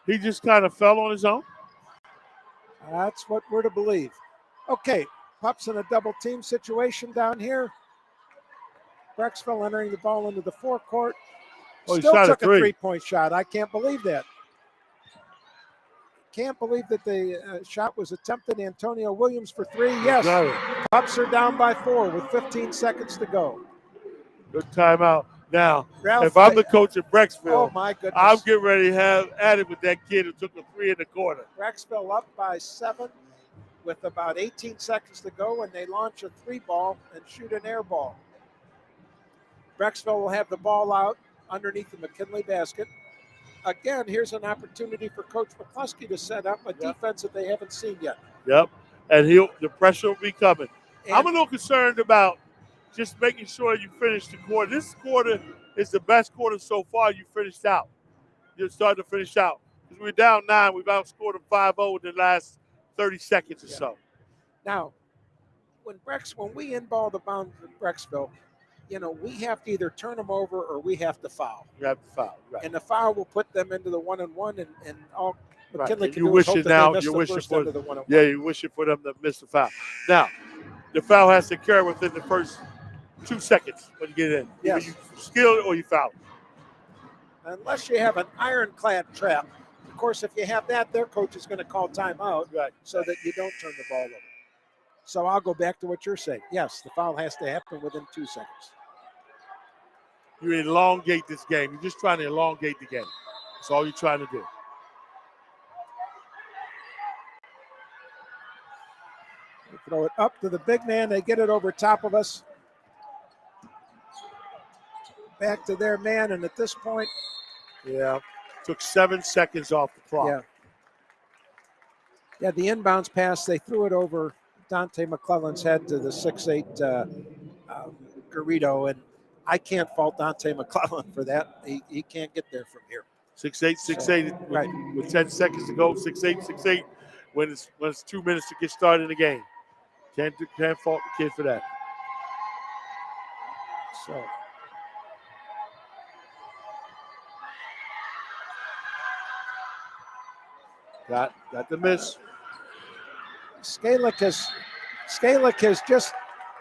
[SPEAKER 1] He just kind of fell on his own?
[SPEAKER 2] That's what we're to believe. Okay, Pups in a double team situation down here. Brecksville entering the ball into the forecourt.
[SPEAKER 1] Oh, he
[SPEAKER 2] Still
[SPEAKER 1] shot a
[SPEAKER 2] took a
[SPEAKER 1] three.
[SPEAKER 2] three-point shot. I can't believe that. Can't believe that the shot was attempted. Antonio Williams for 3. Yes,
[SPEAKER 1] Got it.
[SPEAKER 2] Pups are down by 4 with 15 seconds to go.
[SPEAKER 1] Good timeout. Now,
[SPEAKER 2] Ralph,
[SPEAKER 1] if I'm the coach at Brecksville,
[SPEAKER 2] oh my goodness,
[SPEAKER 1] I'm getting ready to have at it with that kid who took a 3 in the corner.
[SPEAKER 2] Brecksville up by 7 with about 18 seconds to go, and they launch a 3-ball and shoot an air ball. Brecksville will have the ball out underneath the McKinley basket. Again, here's an opportunity for Coach McCluskey to set up a defense that they haven't seen yet.
[SPEAKER 1] Yep, and the pressure will be coming.
[SPEAKER 2] And
[SPEAKER 1] I'm a little concerned about just making sure you finish the quarter. This quarter is the best quarter so far you finished out. You're starting to finish out. Because we're down 9. We've outscored them 5-0 in the last 30 seconds or so.
[SPEAKER 2] now, when we inball the bound at Brecksville, we have to either turn them over or we have to foul.
[SPEAKER 1] You have to foul, right.
[SPEAKER 2] And the foul will put them into the 1-and-1, and all McKinley
[SPEAKER 1] Right.
[SPEAKER 2] can
[SPEAKER 1] You
[SPEAKER 2] do is
[SPEAKER 1] wish
[SPEAKER 2] hope
[SPEAKER 1] it
[SPEAKER 2] that
[SPEAKER 1] now.
[SPEAKER 2] they miss
[SPEAKER 1] You
[SPEAKER 2] the
[SPEAKER 1] wish it
[SPEAKER 2] first
[SPEAKER 1] for
[SPEAKER 2] end of the 1-and-1.
[SPEAKER 1] Yeah, you wish it for them to miss the foul. Now, the foul has to occur within the first 2 seconds when you get in.
[SPEAKER 2] Yes.
[SPEAKER 1] Either you steal it or you foul it.
[SPEAKER 2] Unless you have an ironclad trap. Of course, if you have that, their coach is going to call timeout so that you don't turn the ball over. So I'll go back to what you're saying. Yes, the foul has to happen within 2 seconds.
[SPEAKER 1] You elongate this game. You're just trying to elongate the game. That's all you're trying to do.
[SPEAKER 2] They throw it up to the big man. They get it over top of us. Back to their man, and at this point,
[SPEAKER 1] took 7 seconds off the clock.
[SPEAKER 2] Yeah, the inbounds pass, they threw it over Dante McClellan's head to the 6'8 Garrido, and I can't fault Dante McClellan for that. He can't get there from here.
[SPEAKER 1] 6'8", 6'8",
[SPEAKER 2] Right.
[SPEAKER 1] with 10 seconds to go. 6'8", 6'8", when it's 2 minutes to get started in the game. Can't fault the kid for that.
[SPEAKER 2] So
[SPEAKER 1] got the miss.
[SPEAKER 2] Skalick has just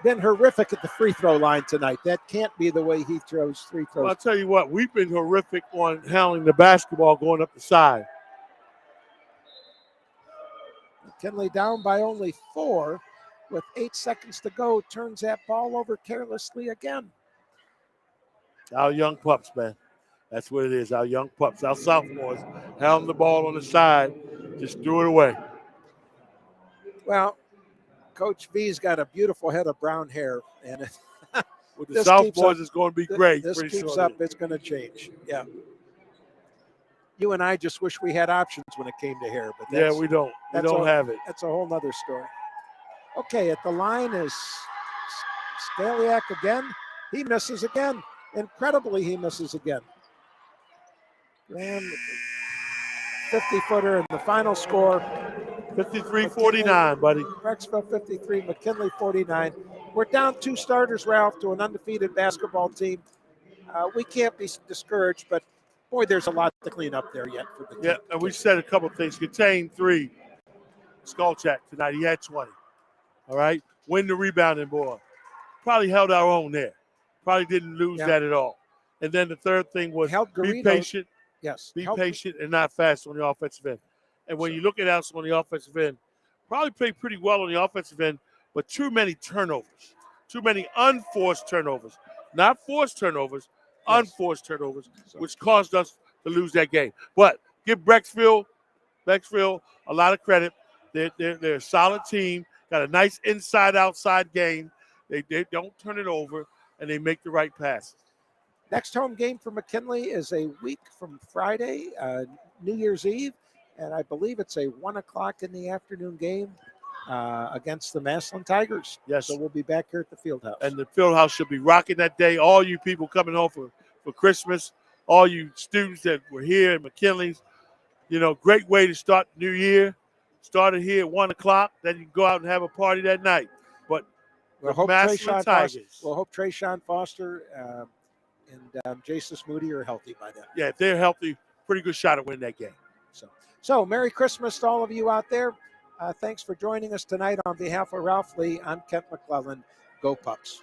[SPEAKER 2] been horrific at the free throw line tonight. That can't be the way he throws free throws.
[SPEAKER 1] Well, I'll tell you what, we've been horrific on handling the basketball going up the side.
[SPEAKER 2] McKinley down by only 4 with 8 seconds to go, turns that ball over carelessly again.
[SPEAKER 1] Our young pups, man. That's what it is, our young pups. Our sophomores handling the ball on the side, just threw it away.
[SPEAKER 2] Well, Coach V's got a beautiful head of brown hair, and
[SPEAKER 1] with the sophomores, it's going to be great.
[SPEAKER 2] This keeps up, it's going to change. Yeah. You and I just wish we had options when it came to hair, but
[SPEAKER 1] we don't. We don't have it.
[SPEAKER 2] That's a whole nother story. Okay, at the line is Skaliak again. He misses again. Incredibly, he misses again. Graham, 50-footer, and the final score.
[SPEAKER 1] 53-49, buddy.
[SPEAKER 2] Brecksville 53, McKinley 49. We're down 2 starters, Ralph, to an undefeated basketball team. We can't be discouraged, but boy, there's a lot to clean up there yet for the team.
[SPEAKER 1] Yeah, and we said a couple of things. Contain 3. Skolchak tonight, he had 20. All right? Win the rebounding board. Probably held our own there. Probably didn't lose that at all. And then the third thing was be patient.
[SPEAKER 2] Yes.
[SPEAKER 1] Be patient and not fast on the offensive end. And when you look at us on the offensive end, probably played pretty well on the offensive end, but too many turnovers, too many unforced turnovers, not forced turnovers,
[SPEAKER 2] Yes.
[SPEAKER 1] unforced turnovers, which caused us to lose that game. But give Brecksville a lot of credit. They're a solid team, got a nice inside-outside game. They don't turn it over, and they make the right passes.
[SPEAKER 2] Next home game for McKinley is a week from Friday, New Year's Eve, and I believe it's a 1 o'clock in the afternoon game against the Massillon Tigers.
[SPEAKER 1] Yes.
[SPEAKER 2] So we'll be back here at the field house.
[SPEAKER 1] And the field house should be rocking that day. All you people coming home for Christmas, all you students that were here at McKinley's, great way to start the new year. Started here at 1 o'clock, then you can go out and have a party that night. But
[SPEAKER 2] we'll
[SPEAKER 1] the
[SPEAKER 2] hope
[SPEAKER 1] Massillon Tigers.
[SPEAKER 2] Trayshawn Foster and Jason Moody are healthy by then.
[SPEAKER 1] Yeah, if they're healthy, pretty good shot at winning that game.
[SPEAKER 2] So Merry Christmas to all of you out there. Thanks for joining us tonight. On behalf of Ralph Lee, I'm Kent McClellan. Go Pups.